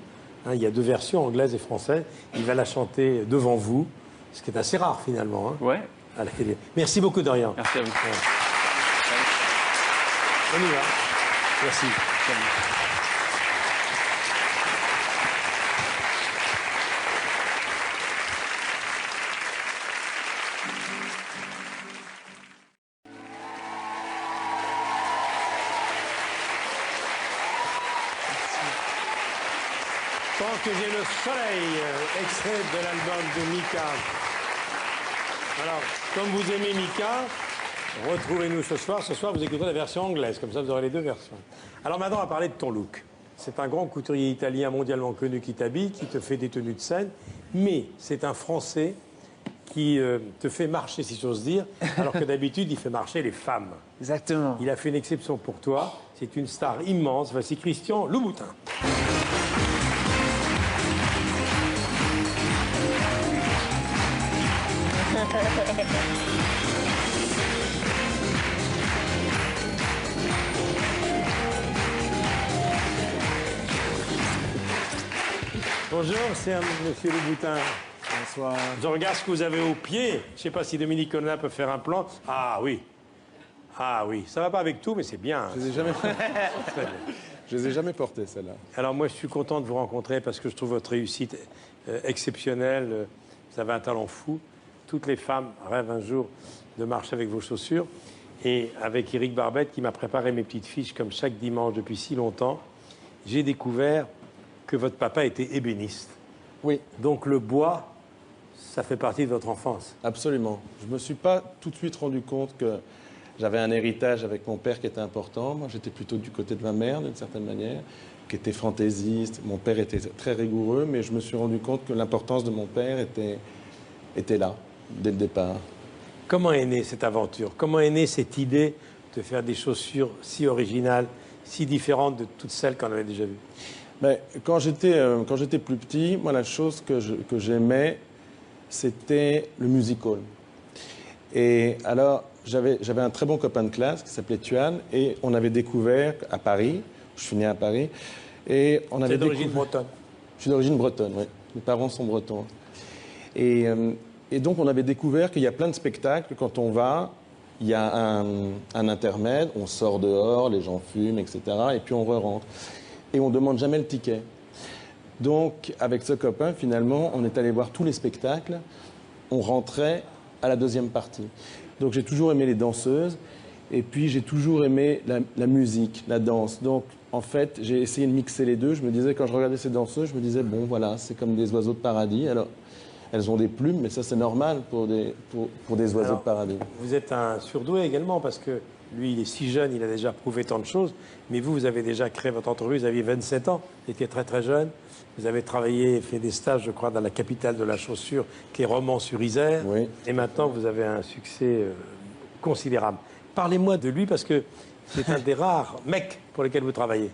hein, il y a 2 versions, anglaise et française. Il va la chanter devant vous, ce qui est assez rare finalement. Hein, ouais. À la télé. Merci beaucoup, Dorian. Merci à vous. On y va. Merci. Tant que j'ai le soleil, extrait de l'album de Mika. Alors, comme vous aimez Mika, retrouvez-nous ce soir. Ce soir, vous écouterez la version anglaise, comme ça vous aurez les 2 versions. Alors maintenant, on va parler de ton look. C'est un grand couturier italien mondialement connu qui t'habille, qui te fait des tenues de scène, mais c'est un Français qui te fait marcher, si j'ose dire, alors que d'habitude, il fait marcher les femmes. Exactement. Il a fait une exception pour toi. C'est une star immense. Voici Christian Louboutin. Bonjour, c'est Monsieur Louboutin. Bonsoir. Je regarde ce que vous avez au pied. Je ne sais pas si Dominique Colonna peut faire un plan. Ah oui. Ah oui. Ça ne va pas avec tout, mais c'est bien. Je ne les ai jamais portées, celles-là. Alors moi, je suis content de vous rencontrer parce que je trouve votre réussite exceptionnelle. Vous avez un talent fou. Toutes les femmes rêvent un jour de marcher avec vos chaussures. Et avec Éric Barbette, qui m'a préparé mes petites fiches comme chaque dimanche depuis si longtemps, j'ai découvert que votre papa était ébéniste. Oui. Donc le bois, ça fait partie de votre enfance. Absolument. Je ne me suis pas tout de suite rendu compte que j'avais un héritage avec mon père qui était important. Moi, j'étais plutôt du côté de ma mère, d'une certaine manière, qui était fantaisiste. Mon père était très rigoureux, mais je me suis rendu compte que l'importance de mon père était là, dès le départ. Comment est née cette aventure? Comment est née cette idée de faire des chaussures si originales, si différentes de toutes celles qu'on avait déjà vues? Mais quand j'étais plus petit, moi, la chose que j'aimais, c'était le music-hall. Et alors, j'avais un très bon copain de classe qui s'appelait Tuan, et on avait découvert à Paris, Je suis né à Paris. Et on avait d'origine bretonne? Je suis d'origine bretonne, oui. Mes parents sont bretons. Et donc, on avait découvert qu'il y a plein de spectacles. Quand on va, il y a un intermède, on sort dehors, les gens fument, etc. Et puis on re-rentre. Et on ne demande jamais le ticket. Donc, avec ce copain, finalement, on est allé voir tous les spectacles. On rentrait à la deuxième partie. Donc, j'ai toujours aimé les danseuses. Et puis, j'ai toujours aimé la musique, la danse. Donc, en fait, j'ai essayé de mixer les deux. Je me disais, quand je regardais ces danseuses, je me disais, bon, voilà, c'est comme des oiseaux de paradis. Alors, elles ont des plumes, mais ça, c'est normal pour des oiseaux de paradis. Vous êtes un surdoué également, parce que lui, il est si jeune, il a déjà prouvé tant de choses. Mais vous avez déjà créé votre entreprise, vous aviez 27 ans, vous étiez très très jeune. Vous avez travaillé, fait des stages, je crois, dans la capitale de la chaussure, qui est Romans-sur-Isère. Oui. Et maintenant, vous avez un succès considérable. Parlez-moi de lui, parce que c'est un des rares mecs pour lesquels vous travaillez.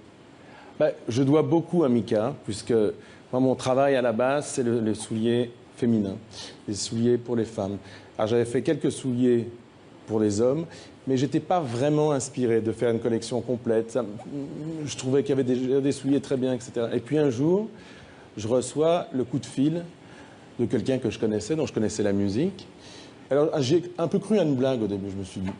Je dois beaucoup à Mika, puisque moi, mon travail à la base, c'est les souliers féminins, les souliers pour les femmes. Alors, j'avais fait quelques souliers pour les hommes, mais je n'étais pas vraiment inspiré de faire une collection complète. Je trouvais qu'il y avait des souliers très bien, etc. Et puis un jour, je reçois le coup de fil de quelqu'un que je connaissais, dont je connaissais la musique. Alors, j'ai un peu cru à une blague au début, je me suis dit.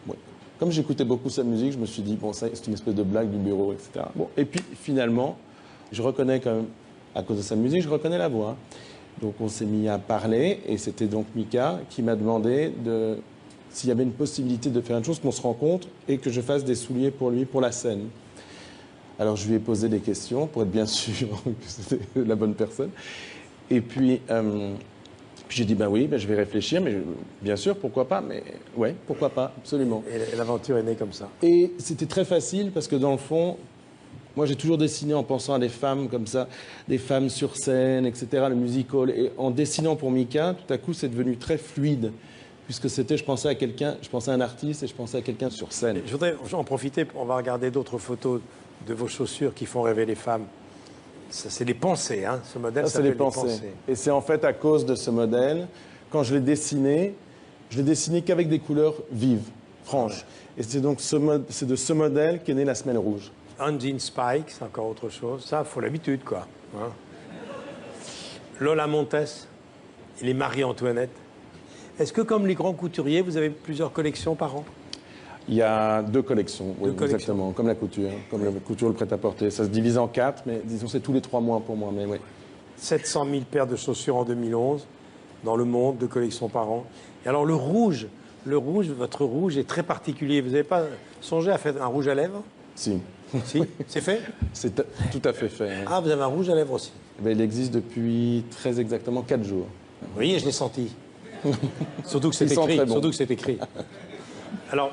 Ouais. Comme j'écoutais beaucoup sa musique, je me suis dit, bon, ça, c'est une espèce de blague du bureau, etc. Bon, et puis, finalement, je reconnais quand même, à cause de sa musique, je reconnais la voix. Donc, on s'est mis à parler, et c'était donc Mika qui m'a demandé s'il y avait une possibilité de faire une chose, qu'on se rencontre et que je fasse des souliers pour lui, pour la scène. Alors, je lui ai posé des questions pour être bien sûr que c'était la bonne personne. Et puis j'ai dit, oui, je vais réfléchir, mais bien sûr, pourquoi pas, mais ouais, pourquoi pas, absolument. Et l'aventure est née comme ça. Et c'était très facile parce que dans le fond, moi j'ai toujours dessiné en pensant à des femmes comme ça, des femmes sur scène, etc., le musical. Et en dessinant pour Mika, tout à coup, c'est devenu très fluide. Puisque c'était, je pensais à quelqu'un, je pensais à un artiste et je pensais à quelqu'un sur scène. Je voudrais en profiter, on va regarder d'autres photos de vos chaussures qui font rêver les femmes. Ça, c'est des pensées, hein, ce modèle s'appelle les pensées. Et c'est en fait à cause de ce modèle, quand je l'ai dessiné qu'avec des couleurs vives, franches. Et c'est donc c'est de ce modèle qu'est née la Semelle Rouge. Un jean Spike, c'est encore autre chose. Ça, il faut l'habitude, quoi. Hein. Lola Montes, et les Marie-Antoinette. Est-ce que, comme les grands couturiers, vous avez plusieurs collections par an? Il y a 2 collections, oui, exactement, comme la couture, comme la couture, le prêt-à-porter. Ça se divise en 4, mais disons c'est tous les 3 mois pour moi, mais oui. 700 000 paires de chaussures en 2011, dans le monde, 2 collections par an. Et alors le rouge, votre rouge est très particulier. Vous n'avez pas songé à faire un rouge à lèvres? Si. Si, c'est fait? C'est tout à fait fait. Ah, vous avez un rouge à lèvres aussi? Il existe depuis très exactement 4 jours. Vous voyez, je l'ai senti. Surtout que c'est écrit. Bon. Surtout que c'est écrit. Alors,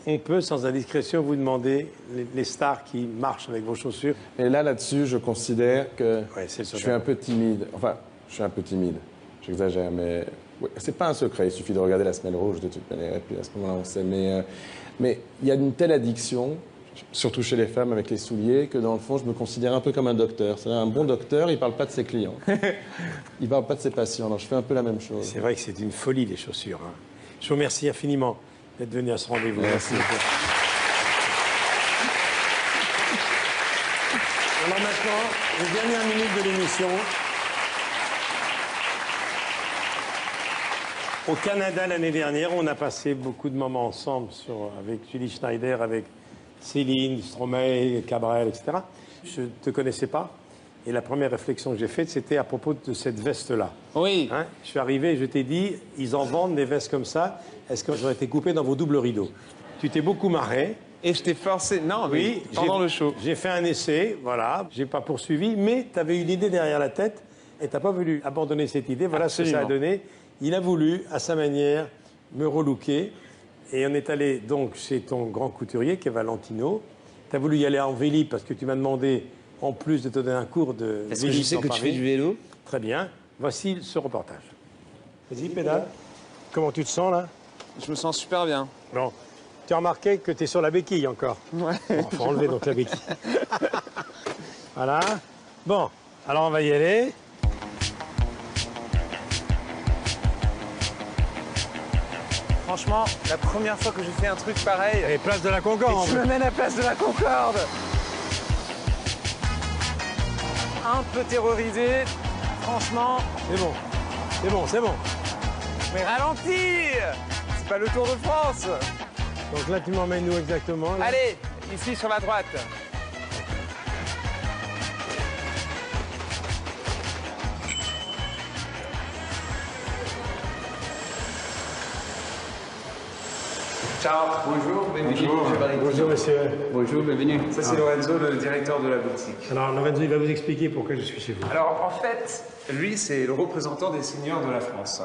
on peut, sans indiscrétion, vous demander les stars qui marchent avec vos chaussures. Et là-dessus, je considère que je suis un peu timide. Enfin, je suis un peu timide. J'exagère, mais c'est pas un secret. Il suffit de regarder la Semelle Rouge de toute manière. Et puis à ce moment-là, on sait. Mais il y a une telle addiction, surtout chez les femmes avec les souliers, que dans le fond, je me considère un peu comme un docteur. C'est-à-dire un bon docteur, il parle pas de ses clients. Il parle pas de ses patients. Alors je fais un peu la même chose. C'est vrai que c'est une folie, les chaussures. Hein. Je vous remercie infiniment d'être venu à ce rendez-vous. Merci. Alors maintenant, les dernières minutes de l'émission. Au Canada, l'année dernière, on a passé beaucoup de moments ensemble avec Julie Schneider, avec Céline, Stromae, Cabrel, etc. Je ne te connaissais pas. Et la première réflexion que j'ai faite, c'était à propos de cette veste-là. Oui. Hein, je suis arrivé et je t'ai dit, ils en vendent des vestes comme ça. Est-ce que j'aurais été coupé dans vos doubles rideaux? Tu t'es beaucoup marré. Et je t'ai forcé. Non, oui, pendant le show. J'ai fait un essai, voilà. J'ai pas poursuivi, mais tu avais une idée derrière la tête et tu n'as pas voulu abandonner cette idée. Voilà Absolument. Ce que ça a donné. Il a voulu, à sa manière, me relooker. Et on est allé donc chez ton grand couturier, qui est Valentino. Tu as voulu y aller en Vélib parce que tu m'as demandé, en plus de te donner un cours de Vélib. Est-ce que je sais que tu fais du vélo? Très bien. Voici ce reportage. Vas-y, pédale. Comment tu te sens, là? Je me sens super bien. Bon. Tu as remarqué que tu es sur la béquille encore? Ouais. Bon, faut enlever donc la béquille. Voilà. Bon, alors on va y aller. Franchement, la première fois que je fais un truc pareil... Et place de la Concorde. Et tu me mènes à place de la Concorde. un peu terrorisé. Franchement. C'est bon. C'est bon, c'est bon. Mais ralentis! C'est pas le Tour de France. Donc là, tu m'emmènes où exactement là? Allez, ici sur la droite. Ciao. Bonjour, bienvenue. Bonjour, monsieur. Bonjour, bienvenue. Ça, c'est Lorenzo, le directeur de la boutique. Alors, Lorenzo, il va vous expliquer pourquoi je suis chez vous. Alors, en fait, lui, c'est le représentant des seigneurs de la France.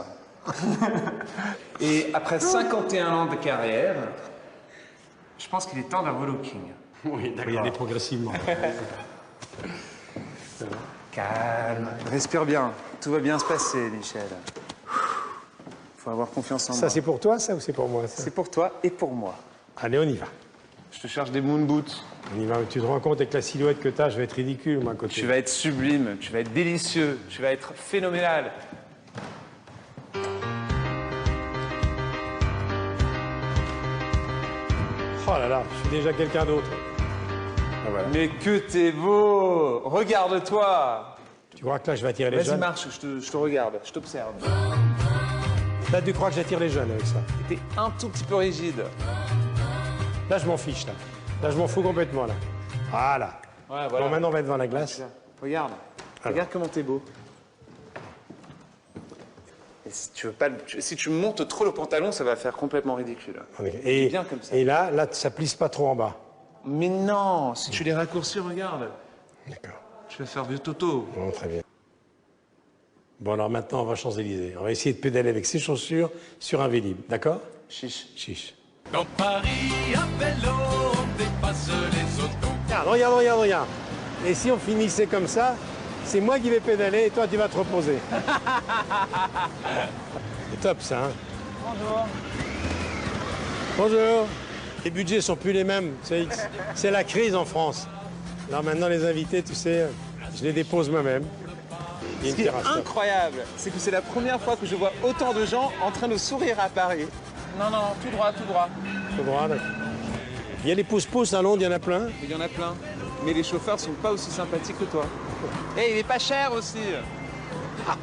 Et après 51 ans de carrière, je pense qu'il est temps d'un relooking. Oui, d'accord. Il y a des progressivement. Calme, respire bien. Tout va bien se passer, Michel. Faut avoir confiance en moi. Ça, c'est pour toi, ça, ou c'est pour moi, ça? C'est pour toi et pour moi. Allez, on y va. Je te cherche des moon boots. On y va. Tu te rends compte, avec la silhouette que t'as, je vais être ridicule, moi, à côté. Tu vas être sublime, tu vas être délicieux, tu vas être phénoménal. Oh là là, je suis déjà quelqu'un d'autre. Ah, voilà. Mais que t'es beau! Regarde-toi! Tu crois que là, je vais attirer les jeunes? Vas-y, marche, je te regarde, je t'observe. Là, tu crois que j'attire les jeunes avec ça? T'es un tout petit peu rigide. Là, je m'en fiche, là. Là, je m'en fous complètement, là. Voilà. Ouais, voilà. Bon, maintenant, on va être devant la glace. Regarde. Regarde comment t'es beau. Et si tu veux pas, si tu montes trop le pantalon, ça va faire complètement ridicule. Et, bien comme ça. Et là, ça plisse pas trop en bas. Mais non, si tu les raccourcis, regarde. D'accord. Tu vas faire vieux Toto. Bon, très bien. Bon, alors maintenant, on va Champs-Élysées. On va essayer de pédaler avec ses chaussures sur un Vélib. D'accord? Chiche. Chiche. Dans Paris, à vélo, on dépasse les autos. Regarde. Et si on finissait comme ça, c'est moi qui vais pédaler et toi, tu vas te reposer. C'est top, ça, hein? Bonjour. Bonjour. Les budgets sont plus les mêmes. C'est la crise en France. Alors maintenant, les invités, tu sais, je les dépose moi-même. Ce qui est incroyable, c'est que c'est la première fois que je vois autant de gens en train de sourire à Paris. Non, tout droit. Tout droit, d'accord. Il y a les pouces-pouces à Londres, il y en a plein. Il y en a plein. Mais les chauffeurs sont pas aussi sympathiques que toi. Et il est pas cher aussi. Ça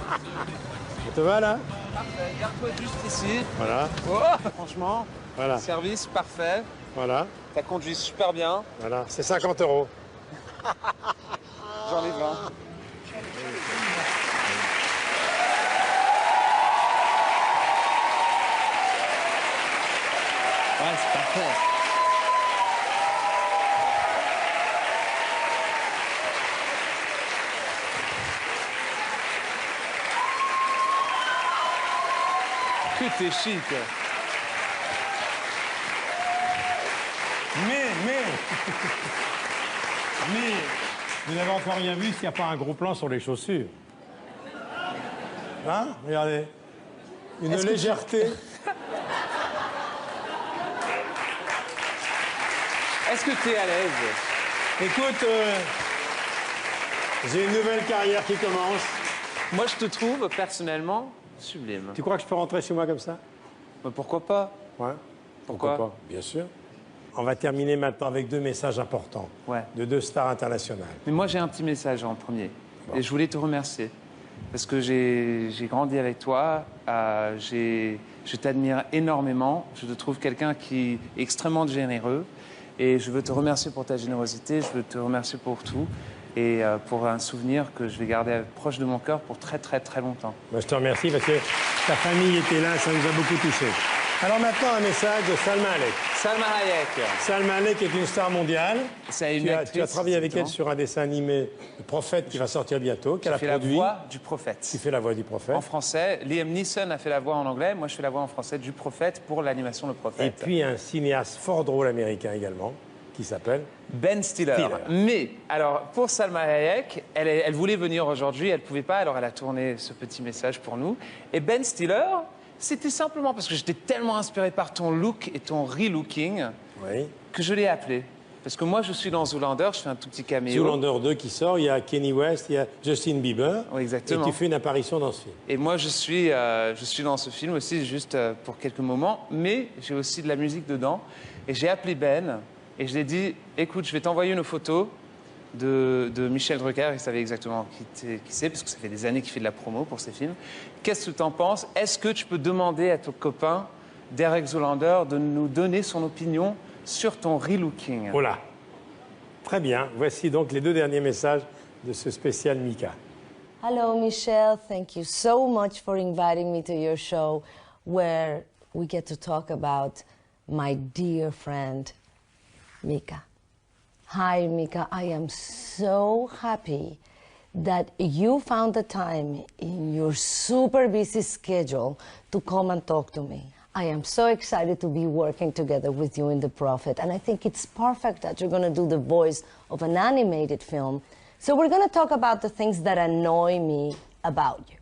te va, là? Parfait, garde-toi juste ici. Voilà. Oh, franchement, voilà. Service parfait. Voilà. T'as conduit super bien. Voilà, c'est 50 €. J'en ai 20. Ouais, c'est parfait. Que t'es chic. Mais, vous n'avez encore rien vu s'il n'y a pas un gros plan sur les chaussures. Hein? Regardez. Une légèreté. Est-ce que t'es à l'aise? Écoute, j'ai une nouvelle carrière qui commence. Moi, je te trouve personnellement sublime. Tu crois que je peux rentrer chez moi comme ça? Mais pourquoi pas? Ouais. Pourquoi pas? Bien sûr. On va terminer maintenant avec 2 messages importants de 2 stars internationales. Mais moi, j'ai un petit message en premier. Bon. Et je voulais te remercier. Parce que j'ai grandi avec toi. Je t'admire énormément. Je te trouve quelqu'un qui est extrêmement généreux. Et je veux te remercier pour ta générosité. Je veux te remercier pour tout. Et pour un souvenir que je vais garder proche de mon cœur pour très, très, très longtemps. Moi, je te remercie parce que ta famille était là. Ça nous a beaucoup touchés. Alors maintenant, un message de Salma Hayek. Salma Hayek. Salma Hayek est une star mondiale. Tu as travaillé avec elle sur un dessin animé, Le Prophète, qui va sortir bientôt, qu'elle a produit. La voix du prophète. Tu fais la voix du prophète. En français. Liam Neeson a fait la voix en anglais. Moi, je fais la voix en français du prophète pour l'animation Le Prophète. Et puis un cinéaste fort drôle américain également, qui s'appelle Ben Stiller. Mais, alors, pour Salma Hayek, elle voulait venir aujourd'hui, elle ne pouvait pas, alors elle a tourné ce petit message pour nous. Et Ben Stiller, c'était simplement parce que j'étais tellement inspiré par ton look et ton relooking que je l'ai appelé. Parce que moi, je suis dans Zoolander, je fais un tout petit caméo. Zoolander 2 qui sort, il y a Kanye West, il y a Justin Bieber. Oui, exactement. Et tu fais une apparition dans ce film. Et moi, je suis dans ce film aussi, juste pour quelques moments, mais j'ai aussi de la musique dedans. Et j'ai appelé Ben, et je lui ai dit, écoute, je vais t'envoyer une photo, de Michel Drucker. Il savait exactement qui c'est, parce que ça fait des années qu'il fait de la promo pour ses films. Qu'est-ce que tu en penses? Est-ce que tu peux demander à ton copain, Derek Zoolander, de nous donner son opinion sur ton relooking? Voilà. Très bien. Voici donc les 2 derniers messages de ce spécial Mika. Hello, Michelle. Thank you so much for inviting me to your show, where we get to talk about my dear friend, Mika. Hi, Mika. I am so happy that you found the time in your super busy schedule to come and talk to me. I am so excited to be working together with you in The Prophet, and I think it's perfect that you're going to do the voice of an animated film. So we're going to talk about the things that annoy me about you.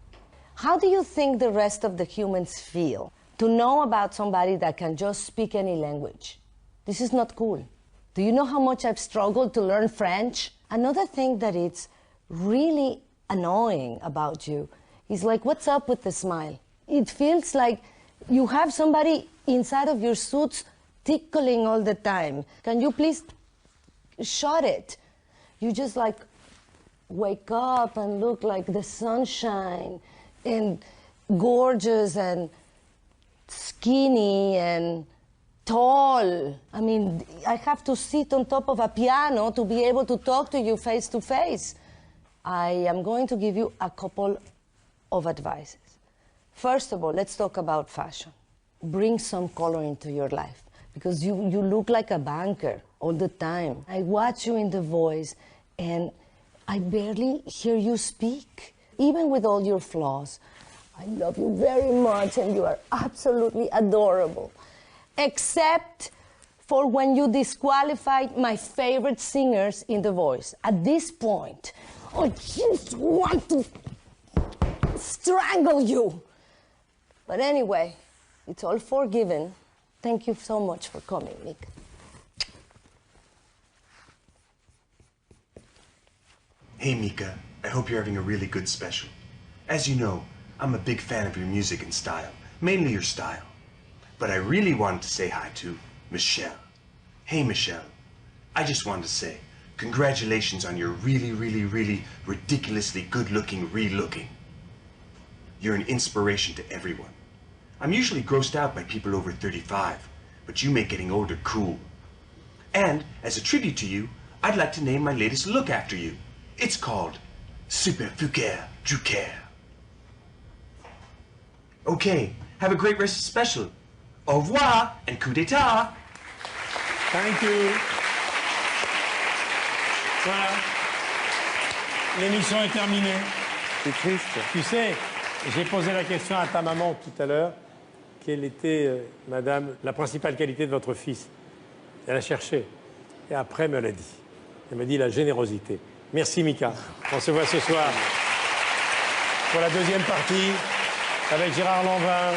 How do you think the rest of the humans feel to know about somebody that can just speak any language? This is not cool. Do you know how much I've struggled to learn French? Another thing that it's really annoying about you is like, what's up with the smile? It feels like you have somebody inside of your suits tickling all the time. Can you please shut it? You just like wake up and look like the sunshine and gorgeous and skinny and tall. I mean, I have to sit on top of a piano to be able to talk to you face to face. I am going to give you a couple of advices. First of all, let's talk about fashion. Bring some color into your life, because you look like a banker all the time. I watch you in The Voice, and I barely hear you speak, even with all your flaws. I love you very much, and you are absolutely adorable. Except for when you disqualified my favorite singers in The Voice. At this point, I just want to strangle you. But anyway, it's all forgiven. Thank you so much for coming, Mika. Hey, Mika. I hope you're having a really good special. As you know, I'm a big fan of your music and style, mainly your style. But I really wanted to say hi to Michelle. Hey, Michelle. I just wanted to say congratulations on your really, really, really ridiculously good-looking re-looking. You're an inspiration to everyone. I'm usually grossed out by people over 35, but you make getting older cool. And, as a tribute to you, I'd like to name my latest look after you. It's called Super Fuker Drucker. Okay, have a great rest of the special. Au revoir and coup d'état. Thank you. Voilà. L'émission est terminée. C'est triste. Tu sais, j'ai posé la question à ta maman tout à l'heure. Quelle était, madame, la principale qualité de votre fils? Elle a cherché. Et après, elle me l'a dit. Elle m'a dit la générosité. Merci, Mika. On se voit ce soir pour la deuxième partie avec Gérard Lanvin,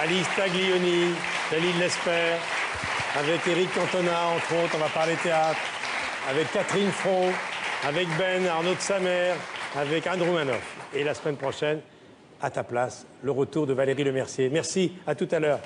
Alice Taglioni, Dalil Lesper, avec Éric Cantona, entre autres. On va parler théâtre. Avec Catherine Fro, avec Ben, Arnaud de Samer, avec Andrew Manoff. Et la semaine prochaine, à ta place, le retour de Valérie Lemercier. Merci, à tout à l'heure.